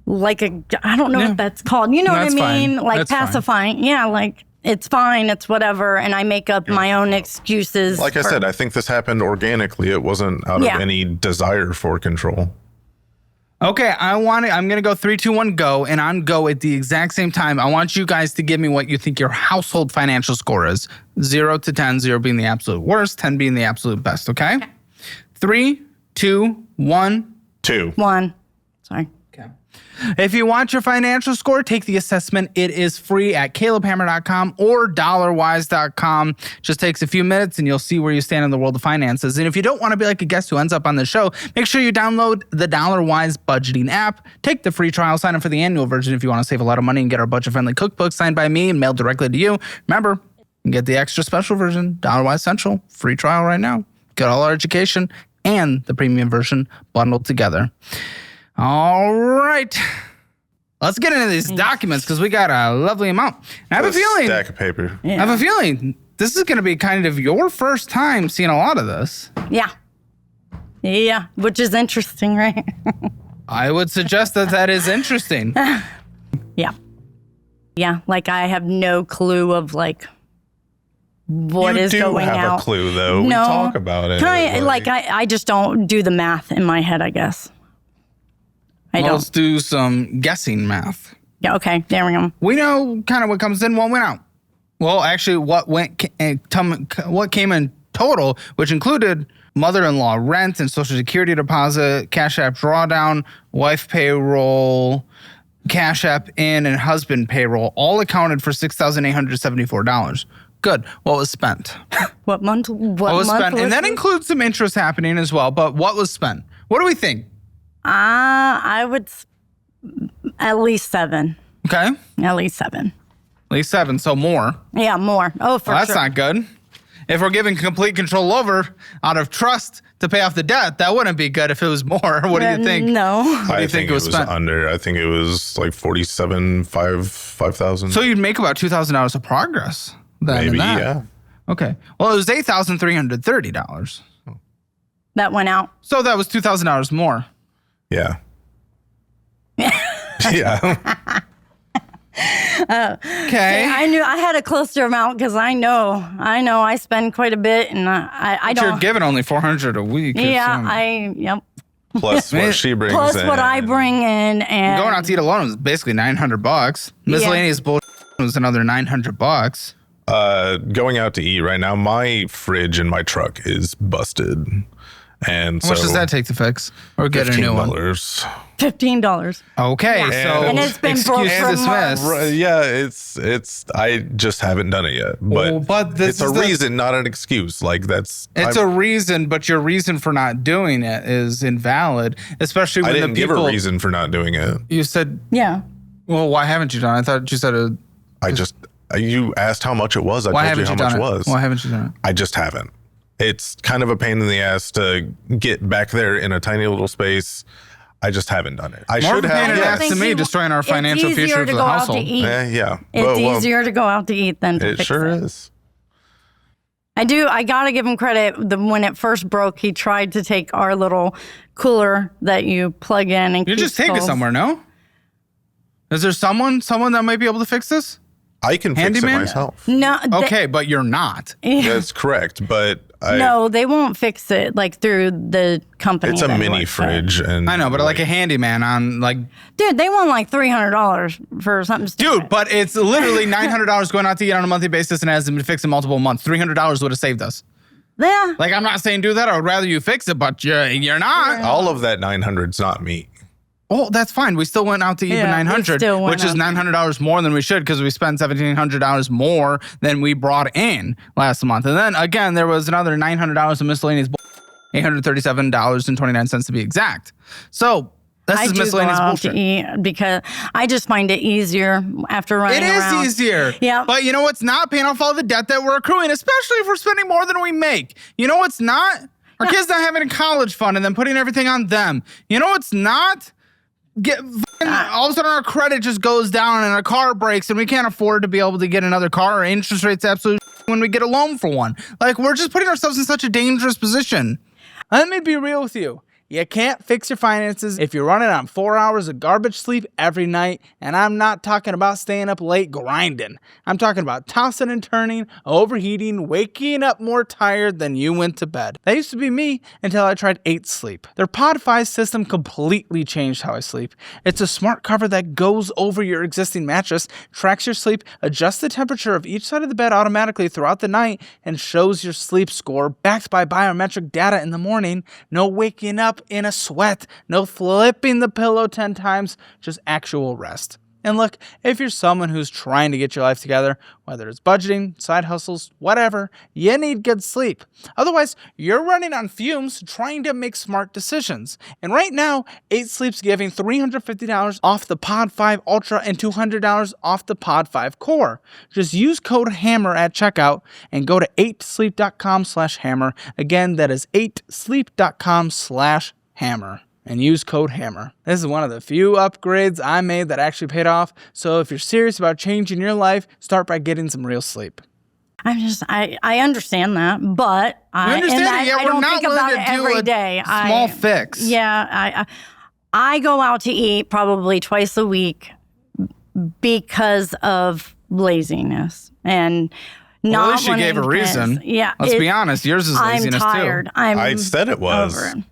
like I don't know what that's called. You know what I mean? Fine. Like That's pacifying. Fine. Yeah, like, it's fine, it's whatever, and I make up my own excuses. Like I said, I think this happened organically. It wasn't out of any desire for control. Okay, I'm going to go 3, 2, 1, go, and on go at the exact same time. I want you guys to give me what you think your household financial score is. 0 to 10, 0 being the absolute worst, 10 being the absolute best, okay? 3, 2, 1. 2. 1. Sorry. Okay. If you want your financial score, take the assessment. It is free at calebhammer.com or dollarwise.com. Just takes a few minutes and you'll see where you stand in the world of finances. And if you don't want to be like a guest who ends up on the show, make sure you download the DollarWise budgeting app. Take the free trial, sign up for the annual version if you want to save a lot of money and get our budget-friendly cookbook signed by me and mailed directly to you. Remember, you can get the extra special version, DollarWise Central, free trial right now. Get all our education and the premium version bundled together. All right. Let's get into these documents, because we got a lovely amount. I have a feeling. Stack of paper. I have a feeling this is going to be kind of your first time seeing a lot of this. Yeah. Yeah, which is interesting, right? I would suggest that is interesting. Yeah. Yeah, like I have no clue of like what is going out. You do have a clue, though. No. We talk about it. I just don't do the math in my head, I guess. Let's do some guessing math. Yeah, okay, there we go. We know kind of what comes in, what went out. Well, actually, what came in total, which included mother-in-law rent and Social Security deposit, Cash App drawdown, wife payroll, Cash App in, and husband payroll, all accounted for $6,874. Good. What was spent? What month? What was spent? And that includes some interest happening as well. But what was spent? What do we think? I would at least 7. Okay. At least 7. At least 7. So more. Yeah, more. Oh, for Well, sure. that's not good. If we're giving complete control over out of trust to pay off the debt, that wouldn't be good if it was more. What do you think? No. What do I you think it was spent? under. I think it was like 5,000. So you'd make about $2,000 of progress. Then in Maybe, that. yeah. Okay. Well, it was $8,330. That went out. So that was $2,000 more. Yeah. Yeah. Okay. I knew I had a closer amount because I know I spend quite a bit, and I But don't. you're giving only $400 a week. Yeah, yep. Plus what she brings Plus in. what I bring in, and Going out to eat alone is basically $900. Miscellaneous bullshit was another $900. Going out to eat right now, my fridge in my truck is busted. And How much does that take to fix or get a new one? $15. Okay, Yeah. so And it's been broke excuse for dismissed. months. Yeah, it's. I just haven't done it yet, but, Well, but this it's a is the- reason, not an excuse. Like It's a reason, but your reason for not doing it is invalid, especially when I didn't the give people. a reason for not doing it. You said, Yeah. well, why haven't you done it? I thought you said You asked how much it was. I why told you haven't how you much done it it? was. Why haven't you done it? I just haven't. It's kind of a pain in the ass to get back there in a tiny little space. I just haven't done it. I More should of a pain have. in the I ass think to me, you- destroying our financial it's easier future to for go the out household. to eat. Yeah. It's easier to go out to eat than to It fix sure it. is. I gotta give him credit. When it first broke, he tried to take our little cooler that you plug in and You keep just take it cold. somewhere, no? Is there someone that might be able to fix this? I can fix Handyman? it myself. No, Okay, but you're not. That's correct, but no, they won't fix it like through the company. it's a that I mini work for. fridge, and I know, but like a handyman on like, Dude, they want like $300 for something stupid. dude, but it's literally $900 going out to eat on a monthly basis and hasn't been fixed in multiple months. $300 would have saved us. Yeah. Like, I'm not saying do that. I would rather you fix it, but you're not. All of that 900's not me. Oh, that's fine. We still went out to eat the Yeah, we 900, still went which is out. $900 more than we should because we spent $1,700 more than we brought in last month. And then again, there was another $900 of miscellaneous, $837.29 to be exact. So this I is do go miscellaneous out bullshit. to eat because I just find it easier after running It is around. easier. Yeah. But you know what's not? Paying off all the debt that we're accruing, especially if we're spending more than we make. You know what's not? Our kids not having a college fund and then putting everything on them. You know what's not? All of a sudden our credit just goes down and our car breaks and we can't afford to be able to get another car. Our interest rate's absolutely when we get a loan for one. Like, we're just putting ourselves in such a dangerous position. Let me be real with you. You can't fix your finances if you're running on 4 hours of garbage sleep every night, and I'm not talking about staying up late grinding. I'm talking about tossing and turning, overheating, waking up more tired than you went to bed. That used to be me until I tried 8 Sleep. Their Pod 5 system completely changed how I sleep. It's a smart cover that goes over your existing mattress, tracks your sleep, adjusts the temperature of each side of the bed automatically throughout the night, and shows your sleep score backed by biometric data in the morning. No waking up in a sweat, no flipping the pillow 10 times, just actual rest. And look, if you're someone who's trying to get your life together, whether it's budgeting, side hustles, whatever, you need good sleep. Otherwise, you're running on fumes trying to make smart decisions. And right now, 8 Sleep's giving $350 off the Pod 5 Ultra and $200 off the Pod 5 Core. Just use code HAMMER at checkout and go to 8sleep.com/hammer. Again, that is 8sleep.com/hammer. And use code HAMMER. This is one of the few upgrades I made that actually paid off. So if you're serious about changing your life, start by getting some real sleep. I understand that, but We understand it, yet I we're don't not think about willing it to do every a day. small fix. Yeah, I go out to eat probably twice a week because of laziness and Well, not at least you wanting gave a to- reason. Yeah, Let's be honest. Yours is laziness I'm tired. too. I said it was. over it.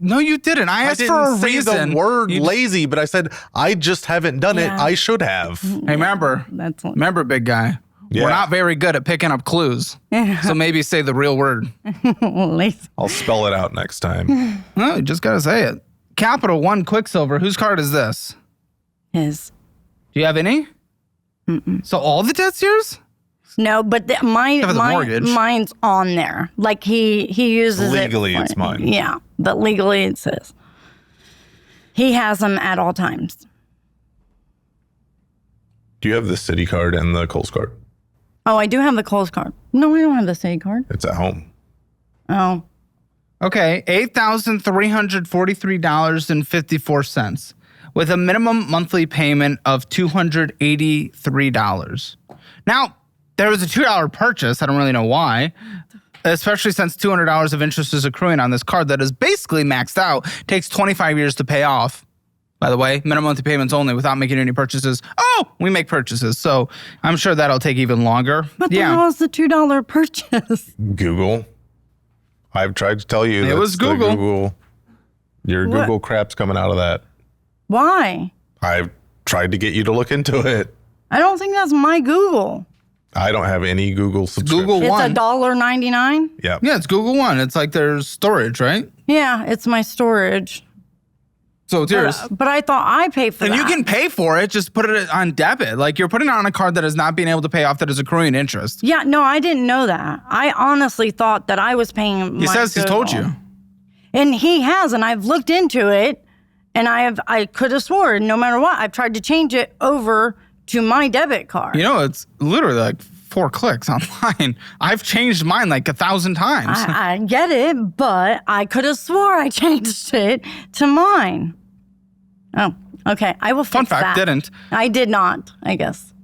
No, you didn't. I I asked for a didn't say reason. the word You- lazy, but I said I just haven't done it. Yeah. I should have. Hey, remember, That's big guy. Yeah. We're not very good at picking up clues. So maybe say the real word. lazy. I'll spell it out next time. No, you just gotta say it. Capital One Quicksilver. Whose card is this? His. Do you have any? So all the debt's yours? No, but Except for the mortgage. mine's on there. Like he uses Legally, it. it's mine. Yeah, but legally it says he has them at all times. Do you have the city card and the Kohl's card? Oh, I do have the Kohl's card. No, I don't have the city card. It's at home. Oh, Okay, $8,343.54 with a minimum monthly payment of $283. Now, there was a $2 purchase. I don't really know why, especially since $200 of interest is accruing on this card that is basically maxed out. Takes 25 years to pay off. By the way, minimum monthly payments only without making any purchases. Oh, we make purchases. So I'm sure that'll take even longer. but the hell is the $2 purchase? Google. I've tried to tell you. It was that's the Google. Your What? Google crap's coming out of that. Why? I've tried to get you to look into it. I don't think that's my Google. I don't have any Google subscription. Google It's One. $1.99. Yeah. Yeah, it's Google One. It's like there's storage, right? Yeah, it's my storage. So it's yours. But I thought I paid for And that. you can pay for it, just put it on debit. Like, you're putting it on a card that is not being able to pay off that is accruing interest. Yeah, no, I didn't know that. I honestly thought that I was paying. He says he's told you. And he has, and I've looked into it, and I could have sworn, no matter what, I've tried to change it over to my debit card. You know, it's literally like 4 clicks online. I've changed mine like 1,000 times. I get it, but I could have swore I changed it to mine. Oh, okay. I will fix Fun fact, that. didn't. I did not, I guess.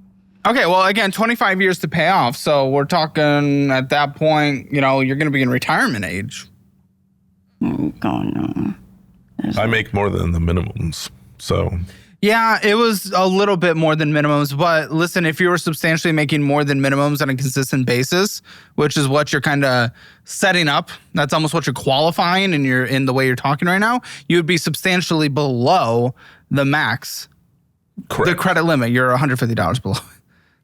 Okay, well, again, 25 years to pay off. So we're talking at that point, you know, you're going to be in retirement age. Oh, no. I make more than the minimums. So Yeah, it was a little bit more than minimums, but listen, if you were substantially making more than minimums on a consistent basis, which is what you're kind of setting up, that's almost what you're qualifying and you're in the way you're talking right now, you would be substantially below the max, correct. the credit limit. You're $150 below.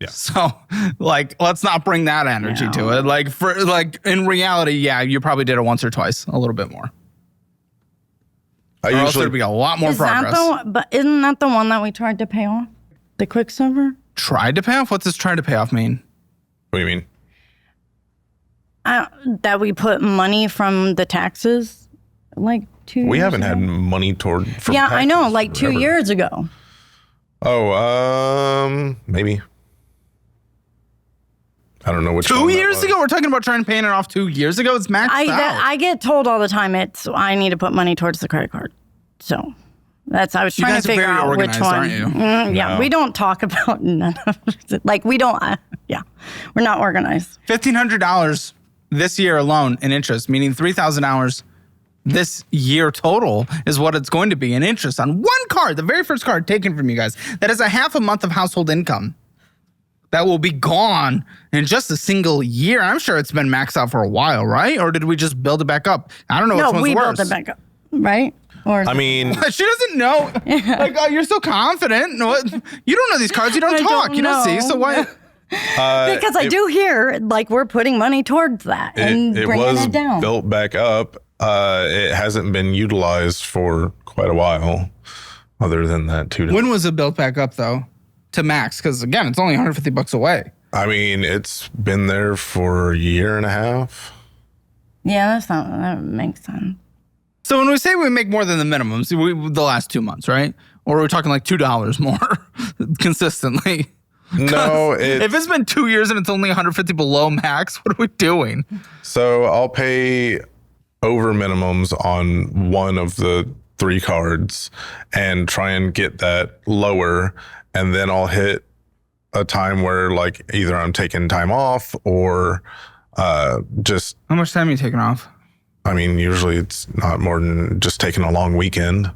Yeah. So, like, let's not bring that energy to it. Like, in reality, yeah, you probably did it once or twice, a little bit more. I Or else usually there'd be a lot more Is that progress. but isn't that the one that we tried to pay off? The Quicksilver? Tried to pay off? What does try to pay off mean? What do you mean? That we put money from the taxes like 2 years We haven't ago? had money toward. From Yeah, I know, taxes like 2 forever. years ago. Oh, maybe. I don't know which. 2 one that years was. ago? We're talking about trying to pay it off 2 years ago? It's maxed out. I get told all the time I need to put money towards the credit card. So I was trying guys to are figure very out which organized, one. aren't you? Yeah, No. we don't talk about none of it. Like we don't. We're not organized. $1,500 this year alone in interest, meaning $3,000 this year total is what it's going to be in interest on one card, the very first card taken from you guys. That is a half a month of household income that will be gone in just a single year. I'm sure it's been maxed out for a while, right? Or did we just build it back up? I don't know which No, one's we worse. built it back up, right? Or I mean, She doesn't know. Like, you're so confident. What? You don't know these cards. You don't I talk. don't You don't see. know. So why? because I do hear like we're putting money towards that and it bringing was it down. built back up. It hasn't been utilized for quite a while. Other than that, $2. When was it built back up though? To max, because again, it's only $150 away. I mean, it's been there for a year and a half. Yeah, that makes sense. So when we say we make more than the minimums, the last 2 months, right? Or are we talking like $2 more consistently? No, If it's been 2 years and it's only 150 below max, what are we doing? so I'll pay over minimums on one of the 3 cards and try and get that lower, and then I'll hit a time where like either I'm taking time off or just, How much time are you taking off? I mean, usually it's not more than just taking a long weekend.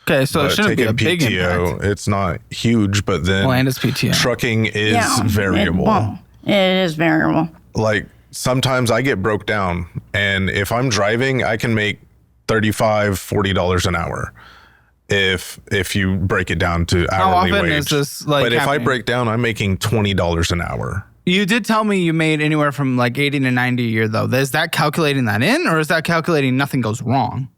Okay, so it But shouldn't be a big PTO, impact. it's not huge, but then Well, and it's PTO. trucking is variable. It is variable. Like sometimes I get broke down, and if I'm driving, I can make $35, $40 an hour. If you break it down to hourly often wage. is this, like, but if I happening? break down, I'm making $20 an hour. You did tell me you made anywhere from like 80 to 90 a year, though. Is that calculating that in, or is that calculating nothing goes wrong?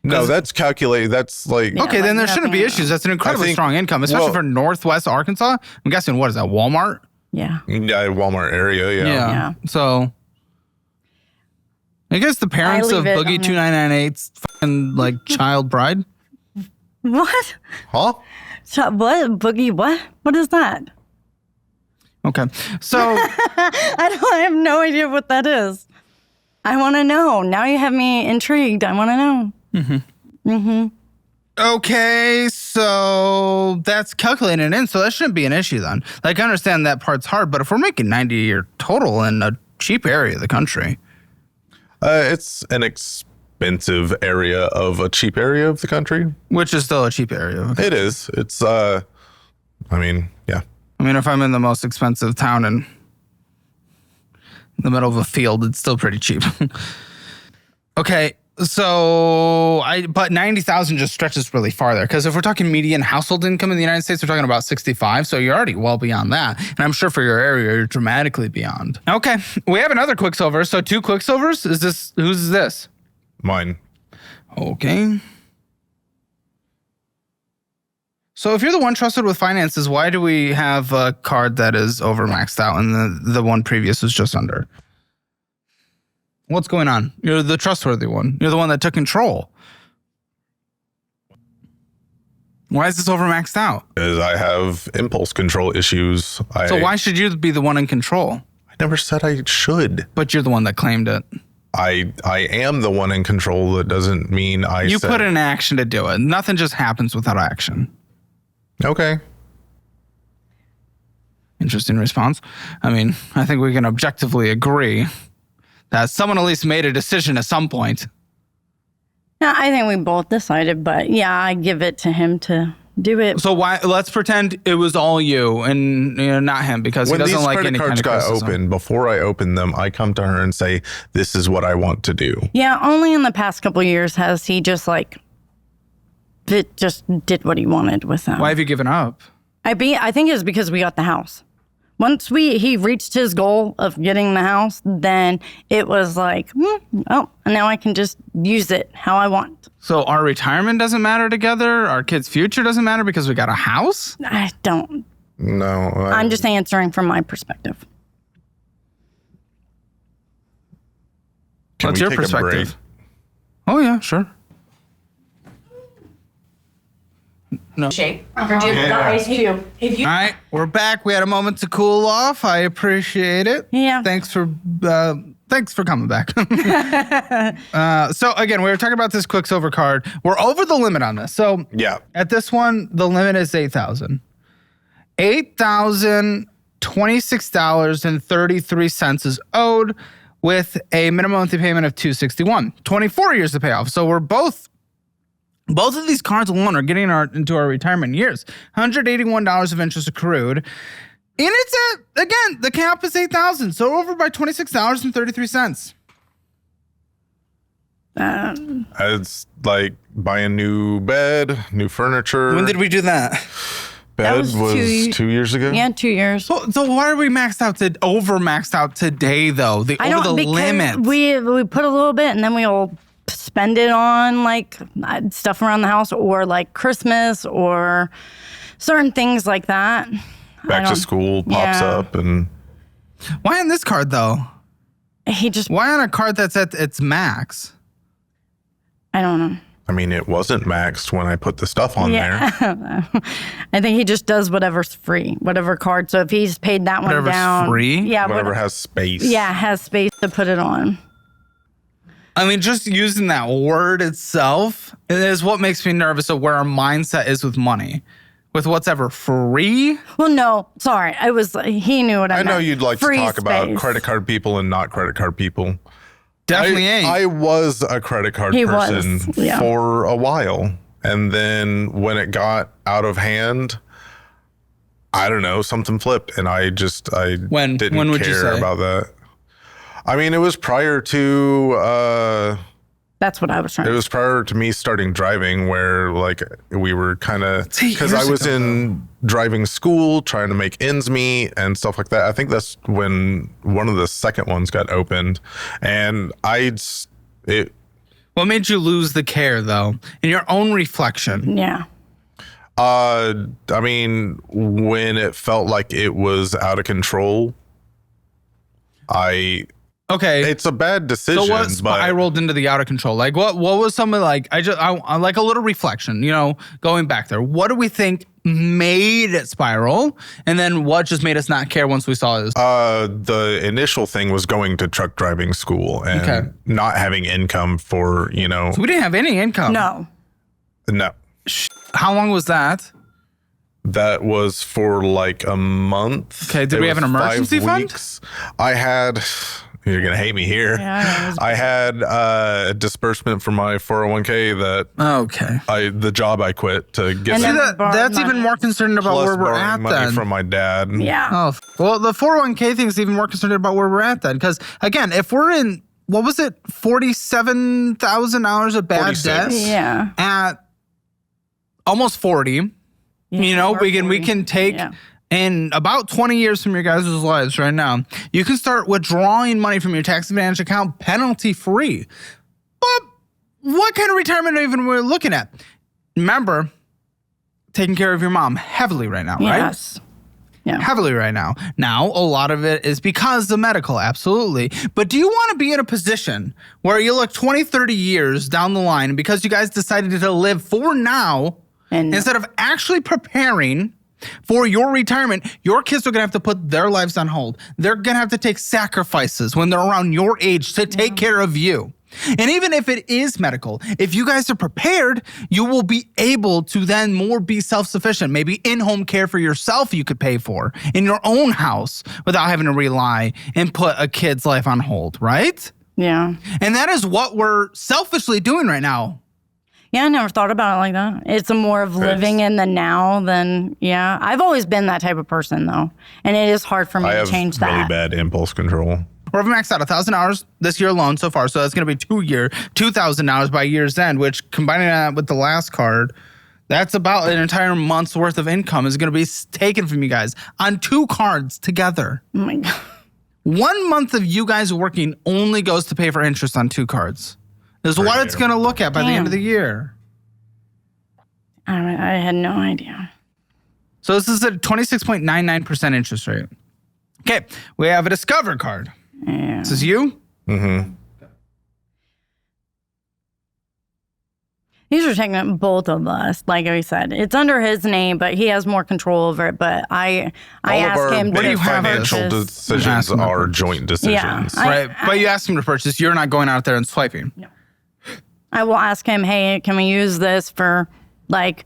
No, that's calculated. That's like Okay, like then there shouldn't be nothing issues. That's an incredibly think- strong income, especially well- for Northwest Arkansas. I'm guessing, what is that, Walmart? Yeah. Walmart area. Yeah. Yeah. So I guess the parents I of leave it Boogie on 2998's fucking like child bride. What? Huh? What? Boogie? What? What is that? Okay. So I have no idea what that is. I want to know. Now you have me intrigued. I want to know. okay, so that's calculated in, so that shouldn't be an issue then. Like, I understand that part's hard, but if we're making 90 a year total in a cheap area of the country, It's an expensive area of a cheap area of the country. which is still a cheap area. Okay. It is. It's I mean, yeah. I mean, if I'm in the most expensive town in the middle of a field, it's still pretty cheap. Okay, so but 90,000 just stretches really far there, because if we're talking median household income in the United States, we're talking about 65, so you're already well beyond that. And I'm sure for your area, you're dramatically beyond. Okay, we have another Quicksilver, so 2 Quicksilvers. Who's this? Mine. Okay. So if you're the one trusted with finances, why do we have a card that is over maxed out and the one previous was just under? What's going on? You're the trustworthy one. You're the one that took control. Why is this over maxed out? Because I have impulse control issues. So why should you be the one in control? I never said I should. But you're the one that claimed it. I am the one in control. That doesn't mean You said. put in action to do it. Nothing just happens without action. Okay. Interesting response. I mean, I think we can objectively agree that someone at least made a decision at some point. Yeah, I think we both decided, but yeah, I give it to him to do it. So why? Let's pretend it was all you and not him, because When he these doesn't like credit any kind cards of got criticism. opened, before I open them, I come to her and say, "This is what I want to do." Yeah, only in the past couple of years has he just just did what he wanted with them. Why have you given up? I think it's because we got the house. once he reached his goal of getting the house, then it was like, and now I can just use it how I want. So our retirement doesn't matter together? Our kids' future doesn't matter because we got a house? I don't. No. I'm just answering from my perspective. What's your perspective? Oh, yeah, sure. No. Shape. The ice cube. All right, we're back. We had a moment to cool off. I appreciate it. Yeah. Thanks for coming back. So again, we were talking about this Quicksilver card. We're over the limit on this. So Yeah. at this one, the limit is $8,000. $8,026.33 is owed with a minimum monthly payment of $261. 24 years to pay off. So we're both of these cards alone are getting into our retirement years. $181 of interest accrued. And it's again, the cap is $8,000. So over by $26.33. It's like buying new bed, new furniture. When did we do that? Bed was was 2 years ago. Yeah, 2 years. So why are we maxed out today though? Over the limit. We put a little bit and then we'll spend it on like stuff around the house or like Christmas or certain things like that. Back to school pops up and Why on this card though? Why on a card that's at its max? I don't know. I mean, it wasn't maxed when I put the stuff on there. I think he just does whatever's free, whatever card. So if he's paid that one down, free, whatever has space. Yeah, has space to put it on. I mean, just using that word itself is what makes me nervous of where our mindset is with money. With what's ever free? Well, no, sorry. He knew what I meant. I know you'd like Free to talk about space. credit card people and not credit card people. Definitely ain't. I was a credit card person for a while. And then when it got out of hand, I don't know, something flipped. And I didn't when would you care say? about that. I mean, it was prior to... That's what I was trying to It was prior to me starting driving where like we were kind of, because I was in driving school trying to make ends meet and stuff like that. I think that's when one of the second ones got opened and What made you lose the care though? In your own reflection? Yeah. I mean, when it felt like it was out of control, Okay. It's a bad decision. So what spiraled into the out of control? Like what was something like, I like a little reflection, going back there. What do we think made it spiral? And then what just made us not care once we saw this? The initial thing was going to truck driving school and not having income for, So we didn't have any income. No. No. How long was that? That was for like a month. Okay. Did we have an emergency fund? I had... You're going to hate me here. Yeah, I had a disbursement from my 401k the job I quit to get And that. That's even more concerned about Plus where we're borrowing at money then. from my dad. Yeah. Oh, well, the 401k thing is even more concerned about where we're at then. Because again, if we're in, what was it, $47,000 of bad 46. debt Yeah. at almost 40, we can take in about 20 years from your guys' lives right now, you can start withdrawing money from your tax advantage account penalty free. But what kind of retirement even we're looking at? Remember, taking care of your mom heavily right now, right? Yes. Yeah. Heavily right now. Now, a lot of it is because of medical, absolutely. But do you want to be in a position where you look 20, 30 years down the line because you guys decided to live for now instead of actually preparing for your retirement? Your kids are going to have to put their lives on hold. They're going to have to take sacrifices when they're around your age to take care of you. And even if it is medical, if you guys are prepared, you will be able to then more be self-sufficient. Maybe in-home care for yourself you could pay for in your own house without having to rely and put a kid's life on hold, right? Yeah. And that is what we're selfishly doing right now. Yeah, I never thought about it like that. It's a more of living in the now than, I've always been that type of person, though. And it is hard for me to change that. I have really bad impulse control. We're maxed out $1,000 this year alone so far. So that's going to be $2,000 by year's end, which combining that with the last card, That's about an entire month's worth of income is going to be taken from you guys on 2 cards together. Oh my God. 1 month of you guys working only goes to pay for interest on 2 cards. Is what it's going to look at by the end of the year. I had no idea. So this is a 26.99% interest rate. Okay, we have a Discover card. Yeah. This is you? Mm-hmm. These are taking both of us. Like I said, it's under his name, but he has more control over it. But I asked him big to financial purchase. decisions are joint decisions. Yeah, But you asked him to purchase. You're not going out there and swiping. No. I will ask him, hey, can we use this for like...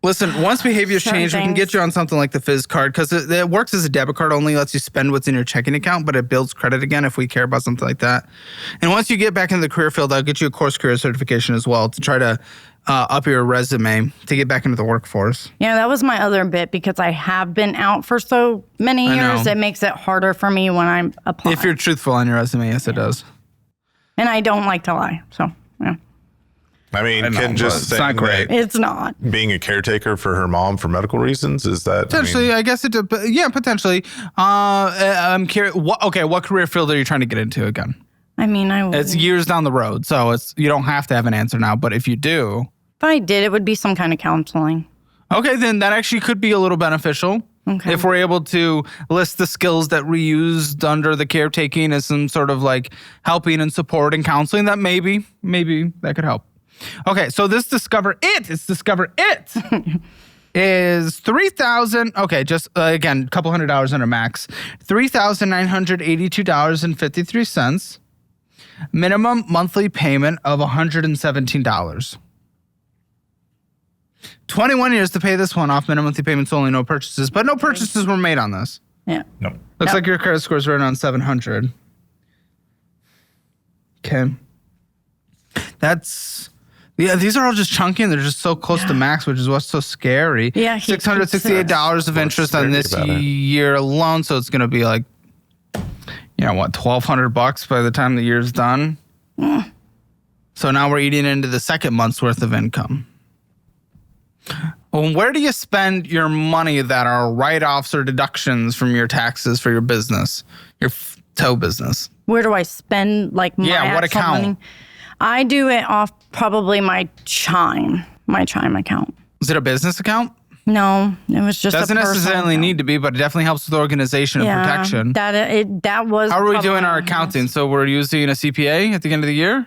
Listen, once behaviors Certain change, we can things. get you on something like the Fizz card because it works as a debit card, only lets you spend what's in your checking account, but it builds credit again if we care about something like that. And once you get back into the career field, I'll get you a course career certification as well to try to up your resume to get back into the workforce. Yeah, that was my other bit because I have been out for so many years. know. It makes it harder for me when I'm applying. If you're truthful on your resume, yes, it does. And I don't like to lie, so yeah. I mean, I know, can but just it's saying not great. that It's not. being a caretaker for her mom for medical reasons, is that Potentially, I guess it. Yeah, potentially. I'm curious. What career field are you trying to get into again? I mean, It's years down the road, so you don't have to have an answer now. But if you do, if I did, it would be some kind of counseling. okay, then that actually could be a little beneficial. Okay. If we're able to list the skills that we used under the caretaking as some sort of like helping and support and counseling, that maybe that could help. Okay, so this Discover It is $3,000. Okay, just again, a couple $100 under max. $3,982.53. Minimum monthly payment of $117. 21 years to pay this one off. Minimum monthly payments only, no purchases. But no purchases were made on this. Yeah. no. Looks No. like your credit score is right around 700. Okay. Yeah, these are all just chunky and they're just so close to max, which is what's so scary. Yeah, he $668 of interest on this scary about it. year alone. So it's going to be like, $1,200 by the time the year's done. So now we're eating into the second month's worth of income. Well, where do you spend your money that are write-offs or deductions from your taxes for your business, your tow business? Where do I spend like my what actual account? money? I do it off probably my Chime account. Is it a business account? No, it was just Doesn't a personal necessarily account. need to be, but it definitely helps with organization and protection. That was. How are we probably doing our my accounting? highest. So we're using a CPA at the end of the year?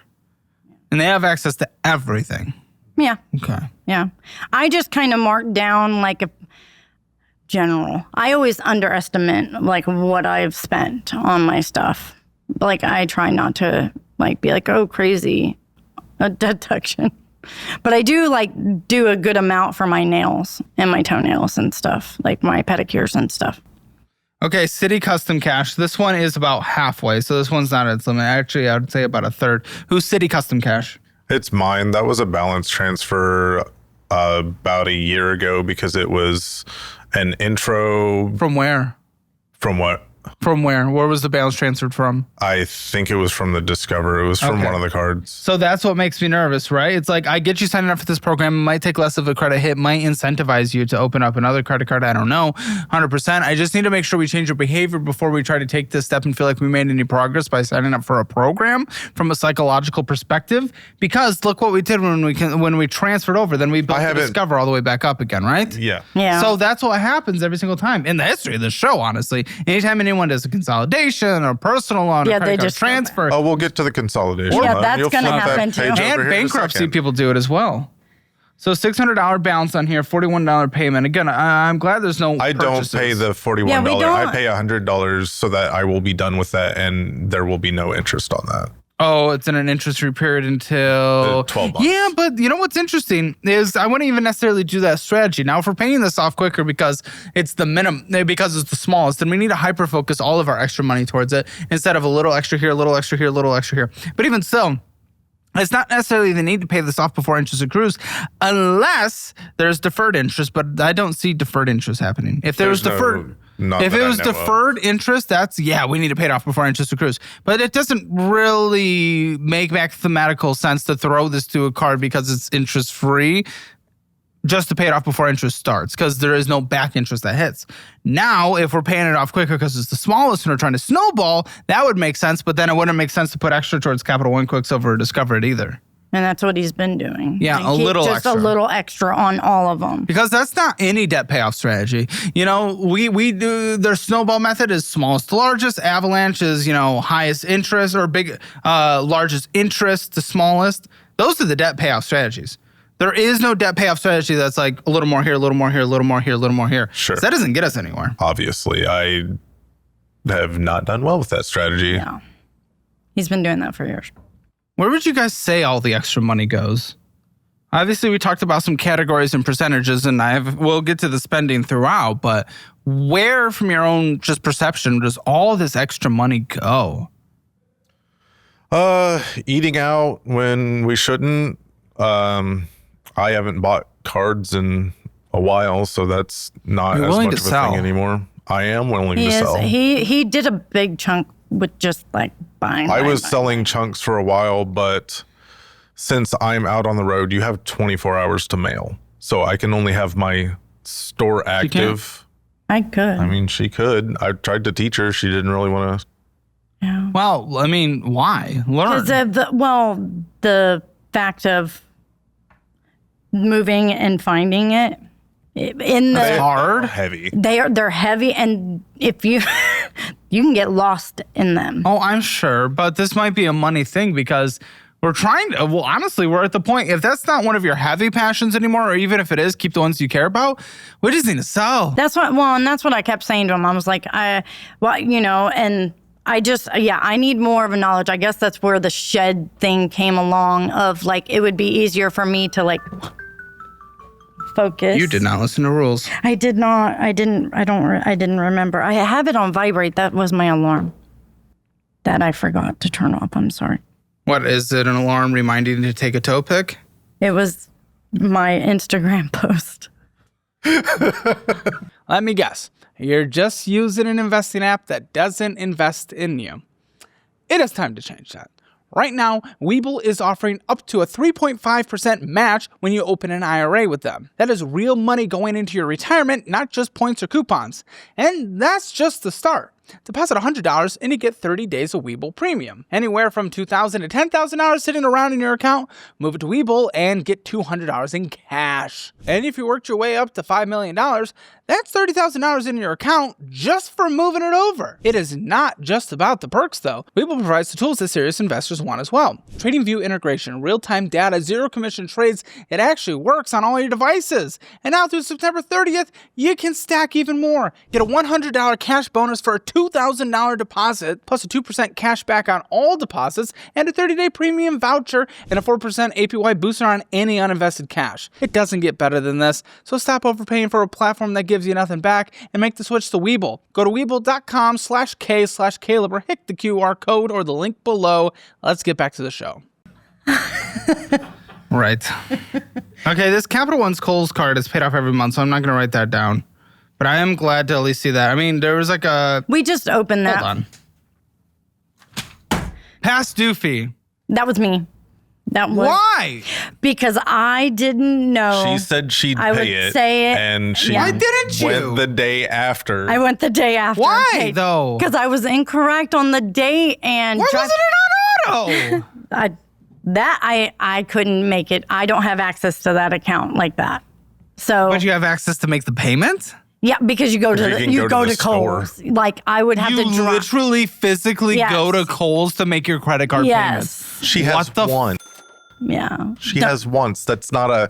And they have access to everything. Yeah, Okay. yeah. I just kind of marked down like a general. I always underestimate like what I've spent on my stuff. Like I try not to like be like, oh, crazy, a deduction. But I do like do a good amount for my nails and my toenails and stuff, like my pedicures and stuff. Okay, City Custom Cash. This one is about halfway, so this one's not at its limit. Actually, I would say about a third. Who's City Custom Cash? It's mine. That was a balance transfer about a year ago because it was an intro From where? from what? From where? Where was the balance transferred from? I think it was from the Discover. It was from Okay. one of the cards. So that's what makes me nervous, right? It's like I get you signing up for this program. It might take less of a credit hit, might incentivize you to open up another credit card. I don't know, 100%. I just need to make sure we change your behavior before we try to take this step and feel like we made any progress by signing up for a program from a psychological perspective. Because look what we did when we transferred over. Then we built the haven't- Discover all the way back up again, right? Yeah. Yeah. So that's what happens every single time in the history of the show, honestly. Anytime anyone does a consolidation or personal loan Yeah, or credit they card just go transfer, Oh, we'll get to the consolidation. Yeah, line. that's You'll gonna flip that happen too. page over and here in a bankruptcy second. people do it as well. So $600 balance on here, $41 payment. Again, I'm glad there's no I don't purchases. pay the $41. Yeah, we I don't. pay $100 so that I will be done with that and there will be no interest on that. Oh, it's in an interest-free period until 12 months. Yeah, but you know what's interesting is I wouldn't even necessarily do that strategy. Now, if we're paying this off quicker because it's the minimum, because it's the smallest, then we need to hyper focus all of our extra money towards it instead of a little extra here, a little extra here, a little extra here. But even so, it's not necessarily the need to pay this off before interest accrues unless there's deferred interest, but I don't see deferred interest happening. If there was There's deferred, none if that it I was know of. deferred interest, we need to pay it off before interest accrues. But it doesn't really make mathematical sense to throw this to a card because it's interest free just to pay it off before interest starts because there is no back interest that hits. Now, if we're paying it off quicker because it's the smallest and we're trying to snowball, that would make sense, but then it wouldn't make sense to put extra towards Capital One, Quicksilver, or Discover It either. And that's what he's been doing. Yeah, Like, a little just extra. a little extra on all of them. Because that's not any debt payoff strategy. You know, we do, their snowball method is smallest to largest. Avalanche is, highest interest or largest interest to smallest. Those are the debt payoff strategies. There is no debt payoff strategy that's like a little more here, a little more here, a little more here, a little more here. Sure. So that doesn't get us anywhere. Obviously, I have not done well with that strategy. Yeah. He's been doing that for years. Where would you guys say all the extra money goes? Obviously, we talked about some categories and percentages, and we'll get to the spending throughout, but where, from your own just perception, does all this extra money go? Eating out when we shouldn't. I haven't bought cards in a while, so that's not You're as willing much to of a sell. thing anymore. I am willing He to is. sell. He did a big chunk with just like buying. I was buying. selling chunks for a while, but since I'm out on the road, you have 24 hours to mail. So I can only have my store active. I could. I mean, she could. I tried to teach her. She didn't really want to. Yeah. Well, I mean, why? Learn. The fact of moving and finding it in the That's hard. Heavy. they're heavy, and if you you can get lost in them. Oh, I'm sure, but this might be a money thing because we're trying to, well, honestly, we're at the point, if that's not one of your heavy passions anymore, or even if it is, keep the ones you care about, we just need to sell. That's what I kept saying to him. I was like, and I just, I need more of a knowledge. I guess that's where the shed thing came along of like, it would be easier for me to like focus. You did not listen to rules. I did not. I didn't remember. I have it on vibrate. That was my alarm that I forgot to turn off. I'm sorry. What, is it an alarm reminding you to take a toe pick? It was my Instagram post. Let me guess. You're just using an investing app that doesn't invest in you. It is time to change that. Right now, Webull is offering up to a 3.5% match when you open an IRA with them. That is real money going into your retirement, not just points or coupons. And that's just the start. Deposit $100 and you get 30 days of Webull Premium. Anywhere from $2,000 to $10,000 sitting around in your account, move it to Webull and get $200 in cash. And if you worked your way up to $5 million, that's $30,000 in your account just for moving it over. It is not just about the perks though. Webull provides the tools that serious investors want as well. TradingView integration, real-time data, zero commission trades. It actually works on all your devices. And now through September 30th, you can stack even more. Get a $100 cash bonus for a $2,000 deposit, plus a 2% cash back on all deposits, and a 30-day premium voucher, and a 4% APY booster on any uninvested cash. It doesn't get better than this, so stop overpaying for a platform that gives you nothing back and make the switch to Webull. Go to Webull.com/K/Caleb or hit the QR code or the link below. Let's get back to the show. Right. Okay, this Capital One's Kohl's card is paid off every month, so I'm not going to write that down. But I am glad to at least see that. I mean, there was like a... We just opened that. Hold on. Past due fee. That was me. That was Why? because I didn't know. She said she'd I would pay it. say it. And she Why didn't you? went the day after. I went the day after. Why, though? Because I was incorrect on the date and Why wasn't it on auto? I couldn't make it. I don't have access to that account like that. So But you have access to make the payment? yeah, because you go to You can you go go to to the store. Kohl's. Like I would have You to drive. literally physically Yes. go to Kohl's to make your credit card payments. Yes. She has What the f- one. Yeah. She has once. That's not a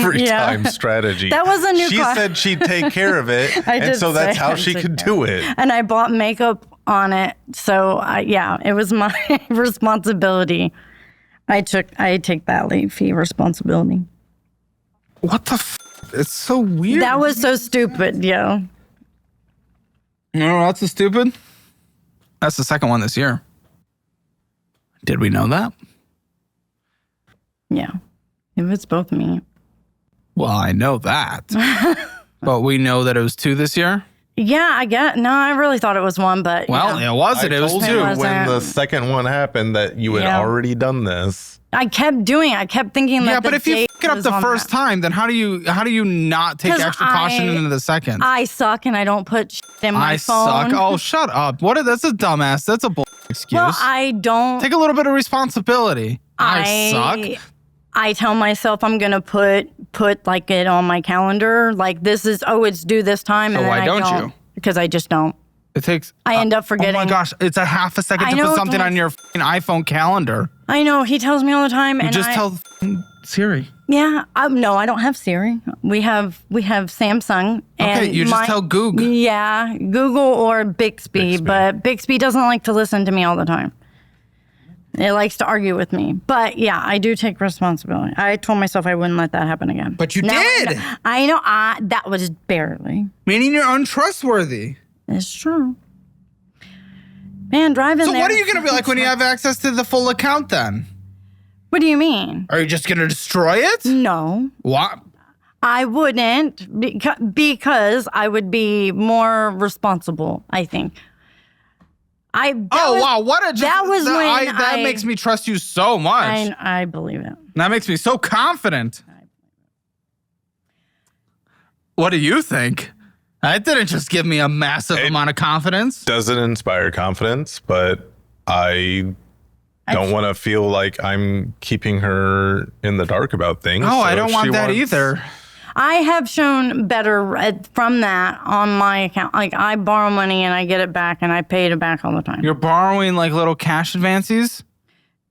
free Yeah. time strategy. That was a new She class. said she'd take care of it. I and did so that's say how I'd she take could care do it. And I bought makeup on it. So it was my responsibility. I take that late fee responsibility. What the f? It's so weird. That was so stupid, yo. No, that's a stupid. That's the second one this year. Did we know that? Yeah. It was both me. Well, I know that. But we know that it was 2 this year? Yeah, I get. No, I really thought it was one, but Well, yeah. it wasn't. I It was told 2. you It when the wasn't. second one happened that you had Yeah. already done this. I kept doing it. I kept thinking that Yeah, but the if you date fuck it up was the on first that. time, then how do you not take 'Cause extra caution I- into the second? I suck and I don't put shit in my I phone. suck. Oh, shut up. That's a dumbass. That's a bull excuse. Well, I don't. Take a little bit of responsibility. I suck. I tell myself I'm gonna put like it on my calendar. Like this is it's due this time, So and then why I don't you? Because I just don't. It takes. I end up Oh forgetting. my gosh, it's a half a second I to know, put it's something like- on your f***ing iPhone calendar. I know he tells me all the time, You and just I, tell f***ing Siri. Yeah, no, I don't have Siri. We have Samsung. And Okay, you just tell Google. Yeah, Google or Bixby, but Bixby doesn't like to listen to me all the time. It likes to argue with me. But yeah, I do take responsibility. I told myself I wouldn't let that happen again. But you Now did. I know. That was barely. Meaning you're untrustworthy. It's true. Man, driving So there. what are you going to be like when you have access to the full account then? What do you mean? Are you just going to destroy it? No. What? I wouldn't because I would be more responsible, I think. Wow, what a that was when that makes me trust you so much. I believe it. That makes me so confident. What do you think? That didn't just give me a massive amount of confidence. Doesn't inspire confidence, but I don't want to feel like I'm keeping her in the dark about things. No, I So don't if want she that wants- either. I have shown better from that on my account. Like I borrow money and I get it back and I pay it back all the time. You're borrowing like little cash advances?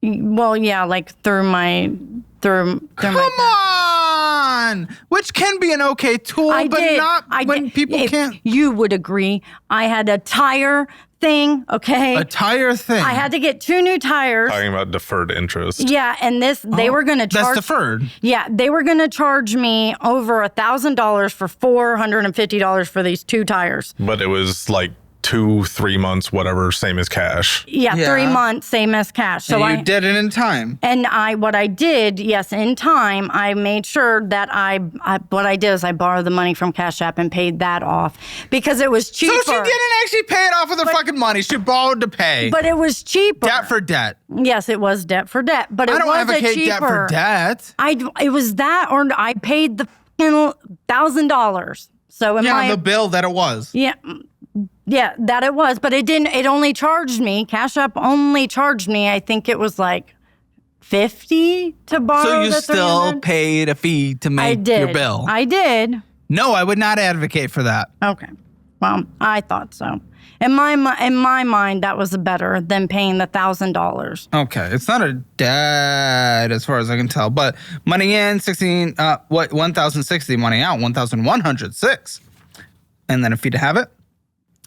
Well, yeah, like through my Come on! Which can be an okay tool, but not when people If can't. You would agree. I had a tire thing, okay? A tire thing. I had to get 2 new tires. Talking about deferred interest. Yeah, and they were going to charge. That's deferred. Yeah, they were going to charge me over $1,000 for $450 for these 2 tires. But it was like 2-3 months, whatever, same as cash. Yeah, Yeah. 3 months, same as cash. So And you did it in time. And what I did, yes, in time, I made sure that what I did is I borrowed the money from Cash App and paid that off because it was cheaper. So she didn't actually pay it off with her fucking money. She borrowed to pay. But it was cheaper. Debt for debt. Yes, it was debt for debt, but it I don't was advocate cheaper. debt for debt. It was that, or I paid the $1,000. So in Yeah, the bill that it was. Yeah, that it was, but it didn't. It only charged me. Cash App only charged me. I think it was like $50 to borrow. So you the still 300. paid a fee to I make did. your bill. I did. No, I would not advocate for that. Okay. Well, I thought so. In my mind, that was better than paying the $1,000. Okay, it's not a debt as far as I can tell, but money in 1,060, money out 1,106, and then a fee to have it.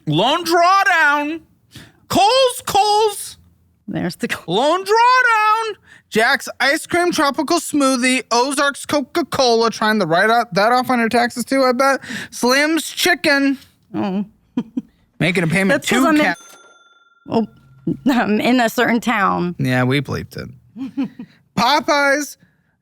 Loan drawdown, Kohl's, There's the. loan drawdown, Jack's ice cream tropical smoothie, Ozark's Coca-Cola, trying to write that off on your taxes too. I bet Slim's chicken, making a payment That's 'cause to I'm in- Cat. I'm in a certain town. Yeah, we bleeped it. Popeyes,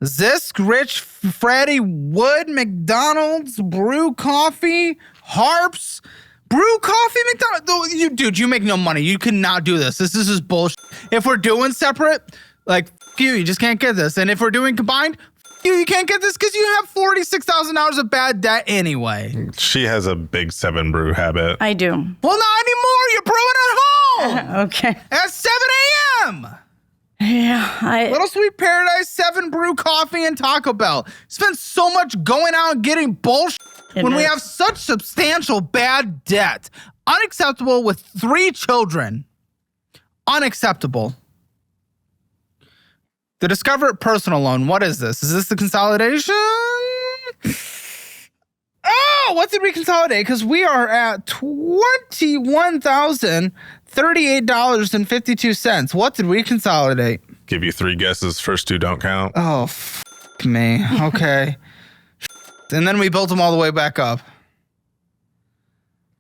Zisk, Rich, Freddy, Wood, McDonald's, Brew Coffee, Harps, Brew Coffee, McDonald's. You make no money. You cannot do this. This is just bullshit. If we're doing separate, like, f you just can't get this. And if we're doing combined, you can't get this because you have $46,000 of bad debt anyway. She has a big 7 brew habit. I do. Well, not anymore. You're brewing at home Okay. at 7 a.m. Yeah. Little Sweet Paradise, 7 Brew Coffee, and Taco Bell. Spend so much going out and getting bullshit when we is. have such substantial bad debt. Unacceptable with 3 children. Unacceptable. The Discover personal loan. What is this? Is this the consolidation? Oh, what did we consolidate? Because we are at $21,038.52. What did we consolidate? Give you 3 guesses. First 2 don't count. Oh, me. Okay. And then we built them all the way back up.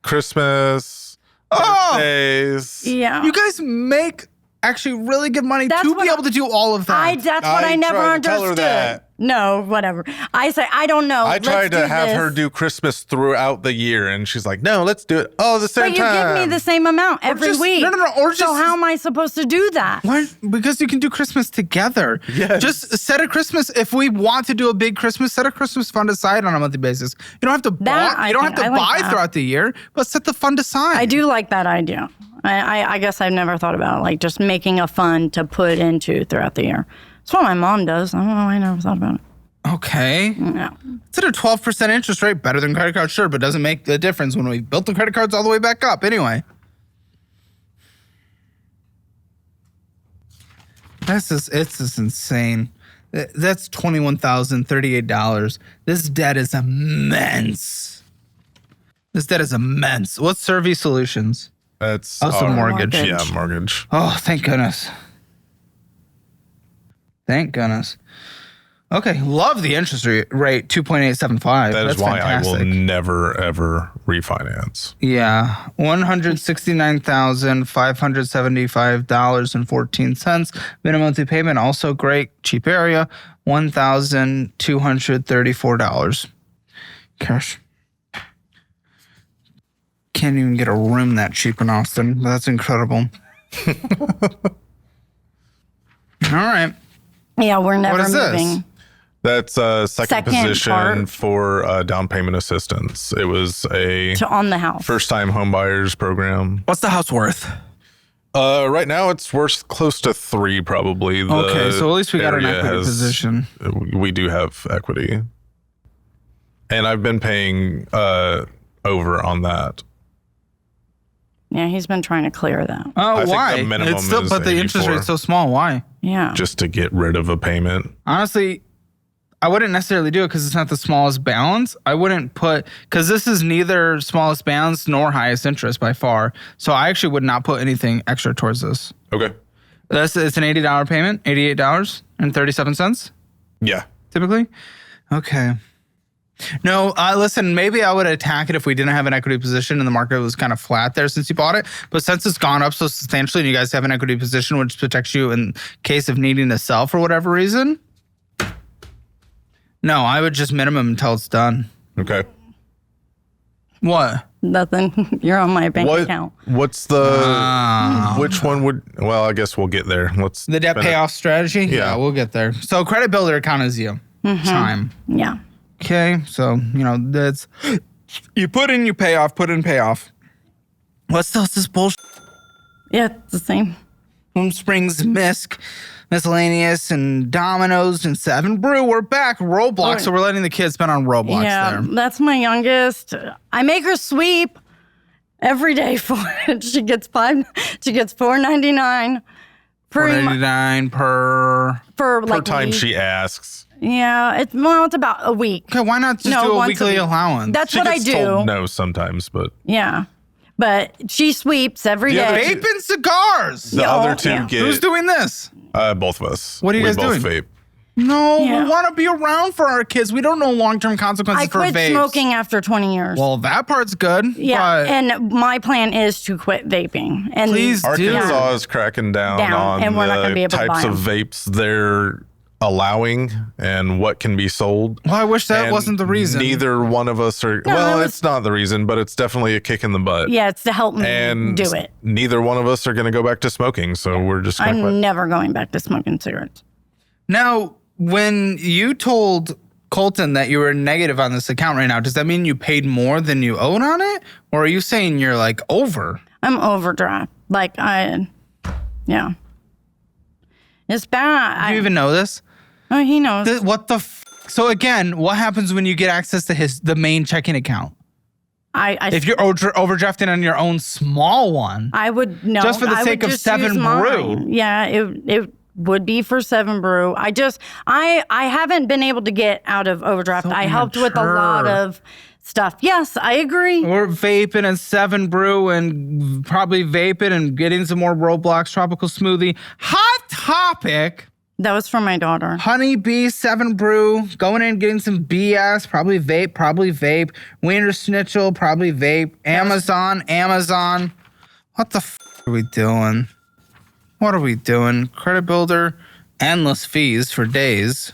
Christmas. Oh! Birthdays. Yeah. You guys make actually really good money That's to what be able to do all of that. That's what I never tried to tell her understood. that. No, whatever. I say, I don't know. I tried to have her do. do Christmas throughout the year, and she's like, "No, let's do it all at the same But you time." give me the same amount every just- week. no, or so just- how am I supposed to do that? Why? Because you can do Christmas together. Yes. Just set a Christmas. If we want to do a big Christmas, set a Christmas fund aside on a monthly basis. You don't have to buy. You don't have to buy throughout the year, but set the fund aside. I do like that idea. I guess I've never thought about it, like just making a fund to put into throughout the year. That's what my mom does. I don't know. I never thought about it. Okay. No. It's at a 12% interest rate, better than credit cards, sure, but doesn't make the difference when we built the credit cards all the way back up. Anyway. It's just insane. That's $21,038. This debt is immense. What's Survey Solutions? That's Also our mortgage. Yeah, mortgage. Oh, thank goodness. Thank goodness. Okay, love the interest rate, 2.875. That is That's why fantastic. I will never ever refinance. Yeah, $169,575.14. Minimum monthly payment, also great, cheap area, $1,234. Cash. Can't even get a room that cheap in Austin. That's incredible. All right. Yeah, we're never What is this? moving. That's second Second position part. for down payment assistance. It was a To on the house. first-time home buyers program. What's the house worth? Right now, it's worth close to 3, probably. The Okay, so at least we got an area equity position. We do have equity, and I've been paying over on that. Yeah, he's been trying to clear that. Oh, I think the why? minimum It's still, is but the interest 84. rate's so small. Why? Yeah. Just to get rid of a payment. Honestly, I wouldn't necessarily do it because it's not the smallest balance. I wouldn't put, because this is neither smallest balance nor highest interest by far. So I actually would not put anything extra towards this. Okay. It's an $80 payment, $88.37 Yeah. typically. Okay. No, listen, maybe I would attack it if we didn't have an equity position and the market was kind of flat there since you bought it. But since it's gone up so substantially and you guys have an equity position, which protects you in case of needing to sell for whatever reason, no, I would just minimum until it's done. Okay. What? Nothing. You're on my bank account. What's the which one would? Well, I guess we'll get there. Let's The debt payoff strategy? Yeah. We'll get there. So credit builder account is you. Time. Yeah. Okay, so, that's, you put in, you pay off, put in, pay off. What's this bullshit? Yeah, it's the same. Bloom Springs, Misk, Miscellaneous, and Domino's, and Seven Brew. We're back. Roblox, so we're letting the kids spend on Roblox Yeah, there. that's my youngest. I make her sweep every day for it. She gets $4.99 $4.99 per. for per like time week. she asks. Yeah, it's about a week. Okay, why not just do a once weekly week. allowance? That's She what I gets do. told no sometimes, but Yeah, but she sweeps every The other day. two- Vaping cigars. the Yeah, other two yeah. get Who's doing this? both of us. What are you we guys both doing? Vape. No, Yeah. we want to be around for our kids. We don't know long-term consequences I for quit vapes. smoking after 20 years. Well, that part's good. yeah, but and my plan is to quit vaping. And Please do. Arkansas is cracking down on and we're not gonna the be able to types buy of vapes they're allowing and what can be sold. Well, I wish that And wasn't the reason. Neither one of us are. No, well, it was- it's not the reason, but it's definitely a kick in the butt. Yeah, it's to help me And do it. neither one of us are going to go back to smoking, so we're just going to quit. I'm never going back to smoking cigarettes. Now, when you told Colton that you were negative on this account right now, does that mean you paid more than you owed on it? Or are you saying you're like over? I'm overdraft. Yeah. It's bad. Do you even know this? Oh, he knows. What the So again, what happens when you get access to the main checking account? If you're overdrafting on your own small one, I would know. Just for the I sake would of just Seven use Brew. mine. Yeah, it would be for Seven Brew. I haven't been able to get out of overdraft. So I helped with a lot immature. of stuff. Yes, I agree. we're vaping and Seven Brew and probably vaping and getting some more Roblox tropical smoothie. Hot topic. That was for my daughter. Honey Bee, Seven Brew, going in and getting some BS, probably vape. Wiener Schnitzel, probably vape. Amazon. What the are we doing? What are we doing? Credit builder, endless fees for days.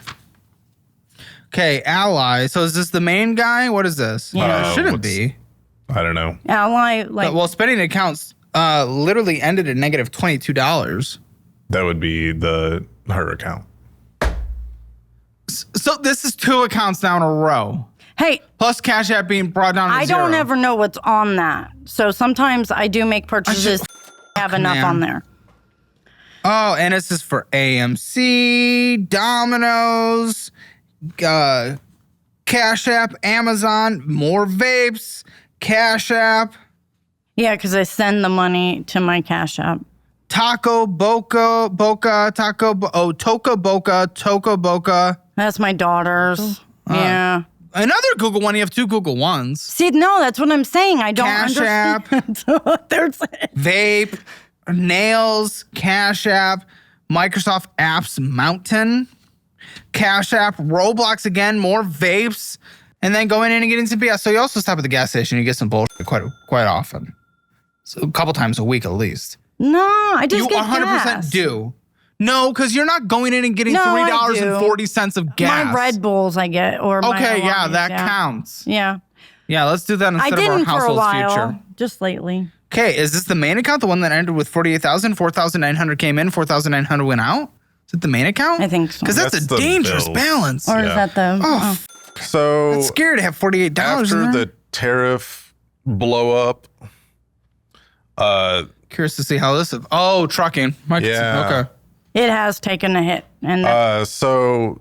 Okay, Ally. So is this the main guy? What is this? Yeah. It shouldn't what's- be. I don't know. Ally, like, Well, spending accounts literally ended at negative $22. That would be her account. So this is 2 accounts now in a row. hey, Plus Cash App being brought down to I 0. don't ever know what's on that. So sometimes I do make purchases, have enough man. on there. Oh, and this is for AMC, Domino's, Cash App, Amazon, more vapes, Cash App, Yeah, because I send the money to my Cash App. Toca Boca, Toca Boca. That's my daughter's. Yeah. Another Google one. You have 2 Google ones. See, no, that's what I'm saying. I don't Cash understand what they're saying. Vape, Nails, Cash App, Microsoft Apps Mountain, Cash App, Roblox again, more vapes, and then going in and getting some BS. So you also stop at the gas station and you get some bullshit quite often. So a couple times a week at least. No, I just You get 100% gas. do. No, because you're not going in and getting No, I $3.40 of gas. My Red Bulls I get, or my Okay, yeah, Alani's, that counts. Yeah. Yeah, let's do that I instead of our didn't for a household's while, future. just lately. Okay, is this the main account, the one that ended with 48,000, 4,900 came in, 4,900 went out? Is it the main account? I think so. Because that's That's a the dangerous bills. balance. Or is Yeah. that the... Oh, So it's scary to have $48 after in there. the tariff blow up, Curious to see how this is. Oh, trucking. Yeah. Okay. It has taken a hit. And so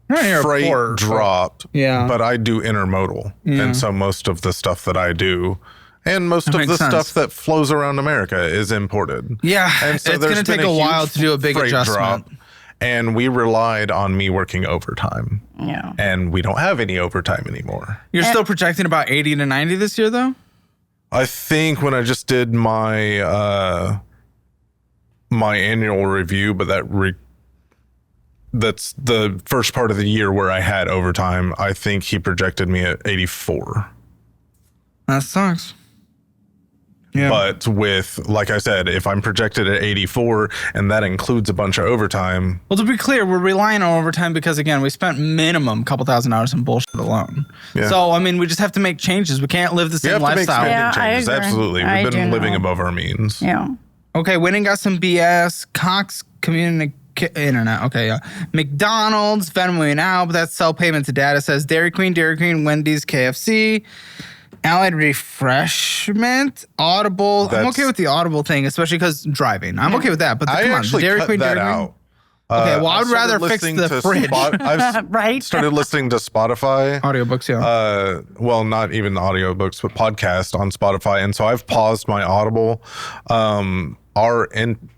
Not an freight airport, but- dropped. Yeah. But I do intermodal, and so most of the stuff that I do, and most of makes the sense. stuff that flows around America is imported. Yeah, And so it's there's going to been take a while huge to do a big freight adjustment. and we relied on me working overtime, yeah. and we don't have any overtime anymore. You're still projecting about 80 to 90 this year, though? I think when I just did my my annual review, but that's the first part of the year where I had overtime. I think he projected me at 84. That sucks. Yeah. But with, like I said, if I'm projected at 84 and that includes a bunch of overtime, Well, to be clear, we're relying on overtime because, again, we spent minimum a couple $1,000s in bullshit alone. Yeah. So, I mean, we just have to make changes. We can't live the we same have to make lifestyle. spending Yeah, I changes. agree. Absolutely. I We've been do living know. above our means. Yeah. Okay, winning got some BS. Cox Community Internet. Okay, yeah. McDonald's, Venmoing out, but that's sell payment to data. Says Dairy Queen, Wendy's, KFC. Allied Refreshment, Audible. I'm That's- okay with the Audible thing, especially because driving. I'm okay with that. But I come on, actually Dairy cut Queen, that Dairy Queen. out. Okay, well, I would started rather fix listening the to fridge. I've Right? started listening to Spotify. Audiobooks, yeah. Well, not even audiobooks, but podcast on Spotify. And so I've paused my Audible. Our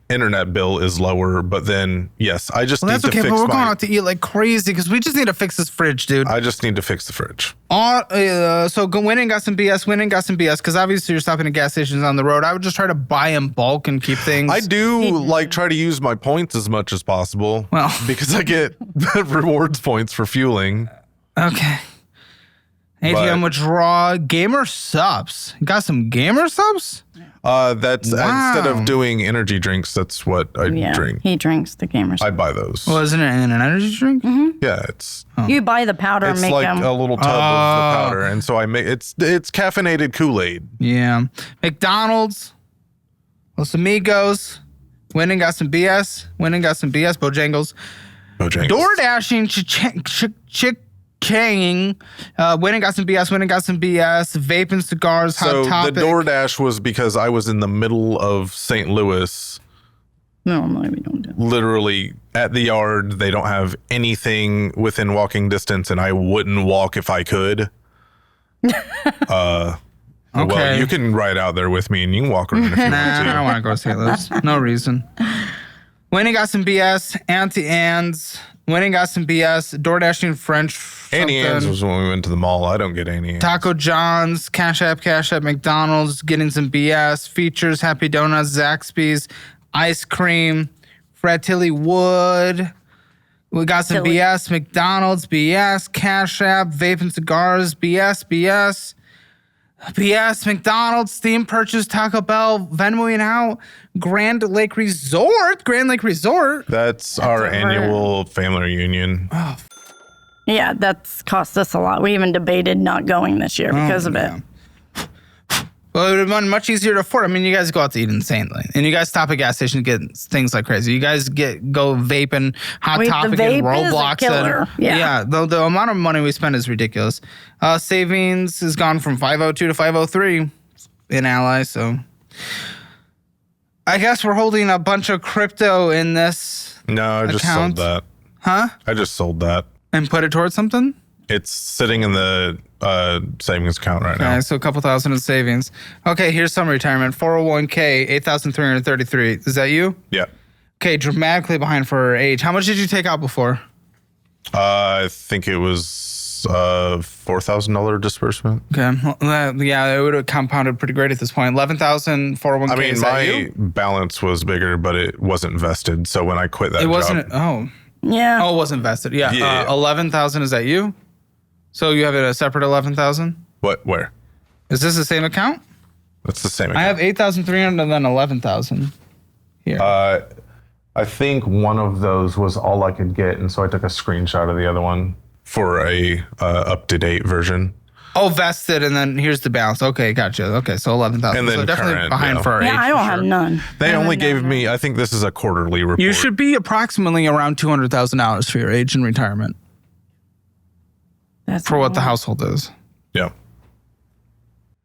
internet bill is lower, but then, yes, I just Well, need that's to okay, fix but we're going my... out to eat like crazy because we just need to fix this fridge, dude. I just need to fix the fridge. So go win and got some BS, because obviously you're stopping at gas stations on the road. I would just try to buy in bulk and keep things. I do like try to use my points as much as possible. Well. because I get rewards points for fueling. Okay. ATM withdraw, gamer subs. Got some gamer subs? That's Wow. instead of doing energy drinks, that's what I Yeah. drink. He drinks the gamers. I buy those. Well, isn't it an energy drink? Yeah, it's You buy the powder and it's make like them. a little tub of the powder, and so I make it's caffeinated Kool-Aid. Yeah. McDonald's, Los Amigos, went and got some BS, Bojangles. Bojangles. Door dashing, Chang, went and got some BS, vaping cigars, So Hot Topic. the DoorDash was because I was in the middle of St. Louis, Normally we don't do that. literally at the yard. They don't have anything within walking distance, and I wouldn't walk if I could. Well, Okay. you can ride out there with me, and you can walk around if you Nah, I want don't to. want to go to St. Louis. No reason. Went and got some BS, Auntie Anne's. Went and got some BS, door dashing French. Annie something. Ann's was when we went to the mall. I don't get Annie Ann's. Taco John's, Cash App, McDonald's, getting some BS, Features, Happy Donuts, Zaxby's, ice cream, Fratelli Wood. We got some Tilly. BS, McDonald's, BS, Cash App, vaping cigars, BS, McDonald's, Steam Purchase, Taco Bell, Venmoing out, Grand Lake Resort. That's our over. annual family reunion. Yeah, that's cost us a lot. We even debated not going this year because of it. Well, it would have been much easier to afford. I mean, you guys go out to eat insanely, and you guys stop at gas stations and get things like crazy. You guys go vaping, Hot Topic, the and vape is a Roblox. killer. Yeah. The amount of money we spend is ridiculous. Savings has gone from 502 to 503 in Ally, so I guess we're holding a bunch of crypto in this. No, I just account. sold that. Huh? I just sold that. And put it towards something? It's sitting in the savings account right Okay, now. so a couple thousand in savings. Okay, here's some retirement. 401k, 8,333. Is that you? Yeah. Okay, dramatically behind for her age. How much did you take out before? I think it was $4,000 disbursement. Okay, well, it would have compounded pretty great at this point. 11,000 401k. I mean, is that my you? balance was bigger, but it wasn't vested. So when I quit that It job, wasn't. Oh, Yeah. it wasn't vested. Yeah, Yeah. 11,000. Is that you? So you have a separate 11,000. what? Where? Is this the same account? That's the same I account. have 8,300 and then 11,000 here. I think one of those was all I could get, and so I took a screenshot of the other one for a up-to-date version. Oh, vested, and then here's the balance. Okay, gotcha. Okay, so 11,000. And then So definitely current, behind yeah. for our age. Yeah, I for don't have sure. none. They only gave me, I think this is a quarterly report. You should be approximately around $200,000 for your age in retirement That's for what the a lot. household is. Yeah.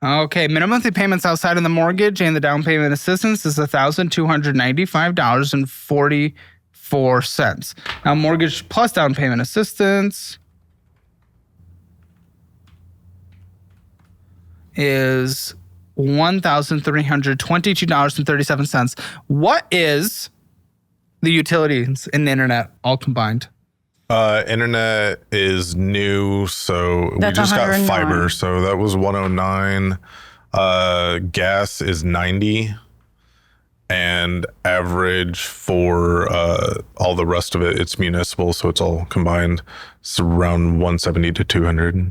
Okay, minimum monthly payments outside of the mortgage and the down payment assistance is $1,295.44. Now, mortgage plus down payment assistance is $1,322.37. What is the utilities and the internet all combined? Internet is new, so we That's just got 109. fiber, so that was 109. Gas is 90, and average for all the rest of it, it's municipal, so it's all combined. It's around 170 to 200.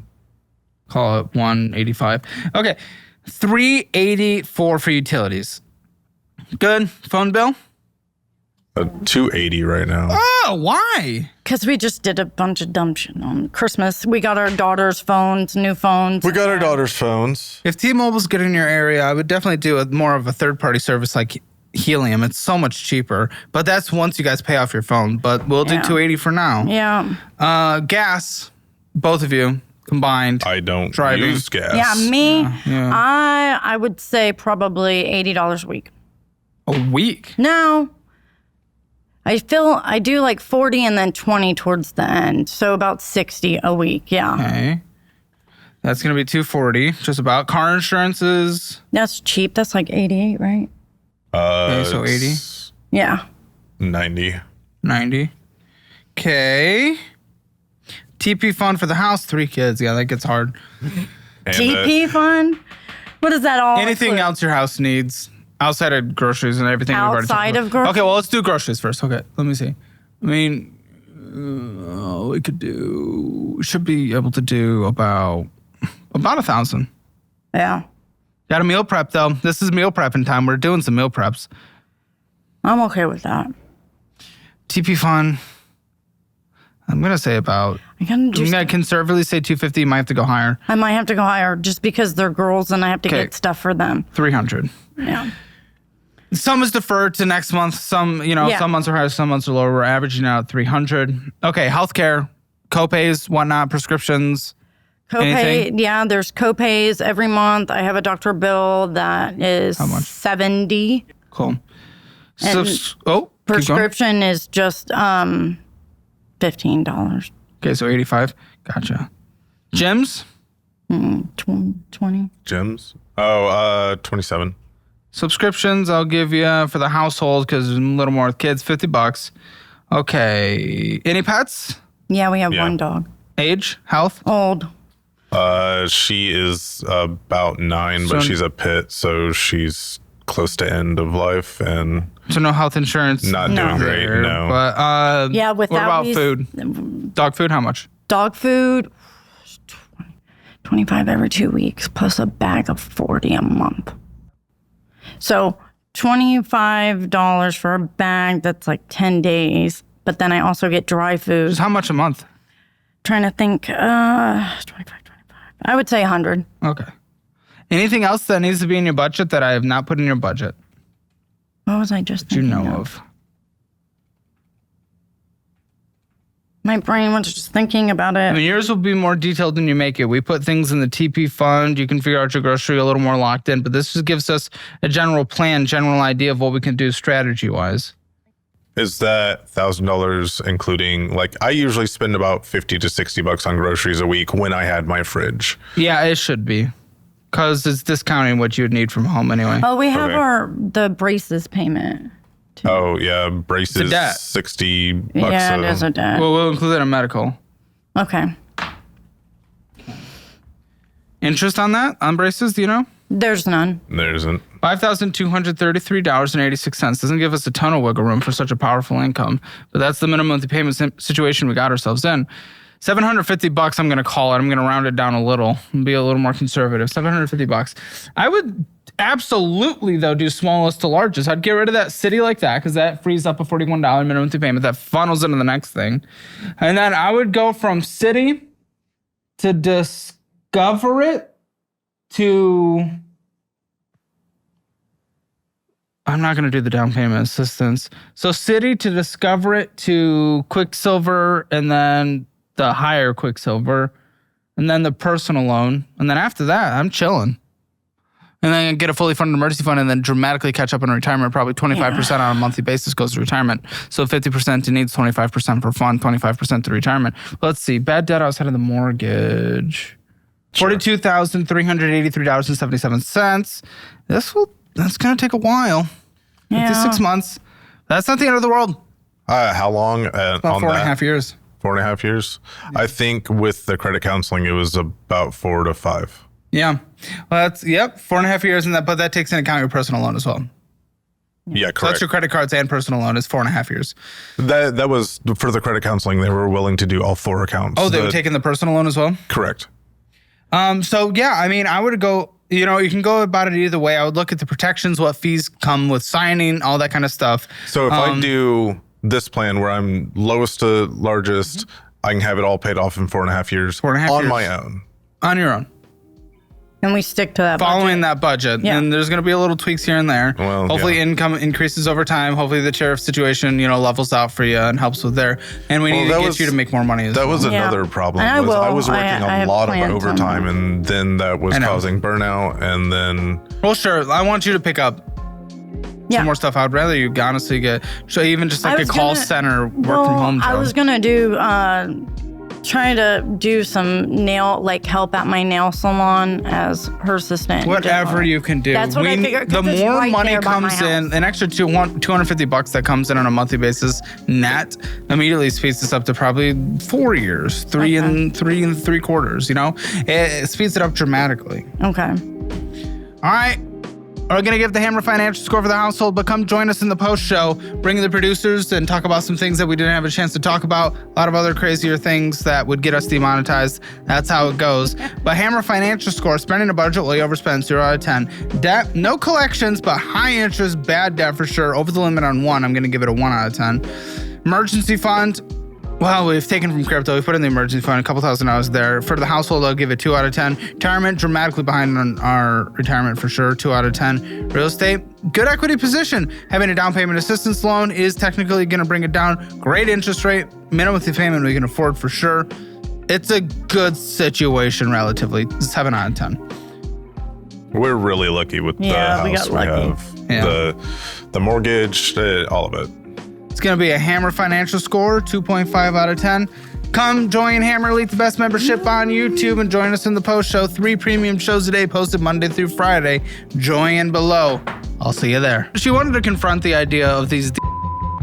Call it 185. Okay, 384 for utilities. Good. Phone bill? 280 right now. Oh, why? Because we just did a bunch of dumb shit on Christmas. We got our daughter's phones, new phones. We got our daughter's phones. If T-Mobile's good in your area, I would definitely do more of a third-party service like Helium. It's so much cheaper, but that's once you guys pay off your phone. But we'll do Yeah. 280 for now. Yeah. Gas, both of you combined. I don't Driving. use gas. Yeah, me, Yeah. I would say probably $80 a week. A week. No. I do like 40 and then 20 towards the end. So about 60 a week. Yeah. Okay. That's going to be 240, just about. Car insurances. That's cheap. That's like 88, right? Okay, so 80. It's Yeah. 90. 90. Okay. TP fund for the house, 3 kids. Yeah, that gets hard. And, TP fund? What is that all? Anything include? else your house needs outside of groceries and everything we've already talked Outside about. of groceries? Okay, well, let's do groceries first. Okay, let me see. I mean, we should be able to do about 1,000. Yeah. Got a meal prep, though. This is meal prepping time. We're doing some meal preps. I'm okay with that. TP fund, I'm going to say about, I gotta I'm do going to conservatively say 250. You might have to go higher. I might have to go higher just because they're girls and I have to Okay. get stuff for them. 300. Yeah. Some is deferred to next month. Some, Yeah. some months are higher, some months are lower. We're averaging out at 300. Okay, healthcare, copays, whatnot, prescriptions. Copay, Anything? yeah, there's copays every month. I have a doctor bill that is much? 70. Cool. So, And keep going. Prescription is just $15. Okay, so 85. Gotcha. Gyms, 20. gyms? 27. subscriptions, I'll give you for the household because a little more with kids, $50. Okay. Any pets? Yeah, we have Yeah. one dog. Age, health? Old. She is about 9, but So- she's a pit, so she's close to end of life and So no health insurance. not No. doing great. there, No. But Yeah, what without about these- food? Dog food, how much? Dog food, 25 every 2 weeks, plus a bag of 40 a month. So $25 for a bag, that's like 10 days. But then I also get dry food. How much a month? trying to think. 25. I would say 100. Okay. Anything else that needs to be in your budget that I have not put in your budget What was I just that you thinking know of? My brain was just thinking about it. I mean, yours will be more detailed than you make it. We put things in the TP fund. You can figure out your grocery a little more locked in, but this just gives us a general plan, general idea of what we can do strategy-wise. Is that $1,000 including, like, I usually spend about $50 to $60 on groceries a week when I had my fridge. Yeah, it should be. Because it's discounting what you would need from home anyway. Oh, we have Okay. the braces payment. Oh, yeah. Braces, debt. $60. Yeah, there's a debt. Well, we'll include that in medical. Okay. Interest on that, on braces, do you know? There's none. There isn't. $5,233.86. Doesn't give us a ton of wiggle room for such a powerful income, but that's the minimum monthly payment situation we got ourselves in. $750, I'm going to call it. I'm going to round it down a little and be a little more conservative. $750. I would absolutely, though, do smallest to largest. I'd get rid of that city like that because that frees up a $41 minimum monthly payment. That funnels into the next thing. And then I would go from city to discover it to... I'm not going to do the down payment assistance. So city to discover it to Quicksilver and then the higher Quicksilver and then the personal loan. And then after that, I'm chilling. And then get a fully funded emergency fund and then dramatically catch up in retirement. Probably 25% on a monthly basis goes to retirement. So 50% to needs, 25% for fund, 25% to retirement. Let's see. Bad debt outside of the mortgage. Sure. $42,383.77. That's going to take a while. Yeah. 56 months. That's not the end of the world. How long About on 4.5 years. 4.5 years? I think with the credit counseling, it was about 4 to 5. Yeah. Well, that's, 4.5 years. But that takes into account your personal loan as well. Yeah, So that's correct. your credit cards and personal loan is 4.5 years. That was for the credit counseling. They were willing to do all 4 accounts. Oh, they would take in the personal loan as well? Correct. So yeah, I mean, I would go, you can go about it either way. I would look at the protections, what fees come with signing, all that kind of stuff. So if I do this plan where I'm lowest to largest, I can have it all paid off in 4.5 years 4.5 on years. my own. On your own. And we stick to that. Following that budget. Yeah. And there's going to be a little tweaks here and there. Well, Hopefully yeah. income increases over time. Hopefully the tariff situation, levels out for you and helps with there. And we need to that get was- you to make more money as That well. was Yeah. another problem. And I Was I will. was working I a have lot of plans on overtime, that. and then that was I know. causing burnout. And then Well, sure. I want you to pick up Yeah. some more stuff. I'd rather you honestly get, so even just I like a was call gonna- center, work Well, from home I job. was gonna do try to do some help at my nail salon as her assistant. Whatever you can do. That's what I figured, 'cause The it's more right money there by my comes in, house. an extra $250 that comes in on a monthly basis, net immediately speeds this up to probably 4 years, three and 3/4. It speeds it up dramatically. Okay. All right. We're going to give the Hammer financial score for the household, but come join us in the post show. Bring the producers and talk about some things that we didn't have a chance to talk about. A lot of other crazier things that would get us demonetized. That's how it goes. But Hammer financial score, spending a budget while you overspend, 0 out of 10. Debt, no collections, but high interest, bad debt for sure. Over the limit on 1, I'm going to give it a 1 out of 10. Emergency fund. Well, we've taken from crypto. We put in the emergency fund, a couple $1,000 there. For the household, I'll give it 2 out of 10. Retirement, dramatically behind on our retirement for sure, 2 out of 10. Real estate, good equity position. Having a down payment assistance loan is technically going to bring it down. Great interest rate, minimum monthly payment we can afford for sure. It's a good situation relatively. 7 out of 10. we're really lucky with the Yeah, we house got lucky. have. Yeah. The mortgage, all of it. It's going to be a Hammer financial score, 2.5 out of 10. Come join Hammer Elite, the best membership on YouTube, and join us in the post show. 3 premium shows a day, posted Monday through Friday. Join below. I'll see you there. She wanted to confront the idea of these.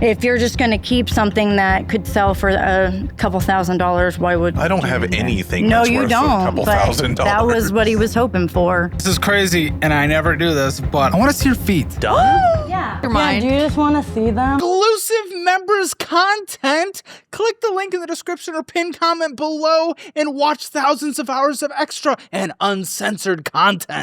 If you're just gonna keep something that could sell for a couple $1,000s, why would I don't have anything No, that's you worth don't. a couple but $1,000. that was what he was hoping for. This is crazy, and I never do this, but I want to see your feet. Yeah. mind. Do you just want to see them? Exclusive members content. Click the link in the description or pinned comment below and watch thousands of hours of extra and uncensored content.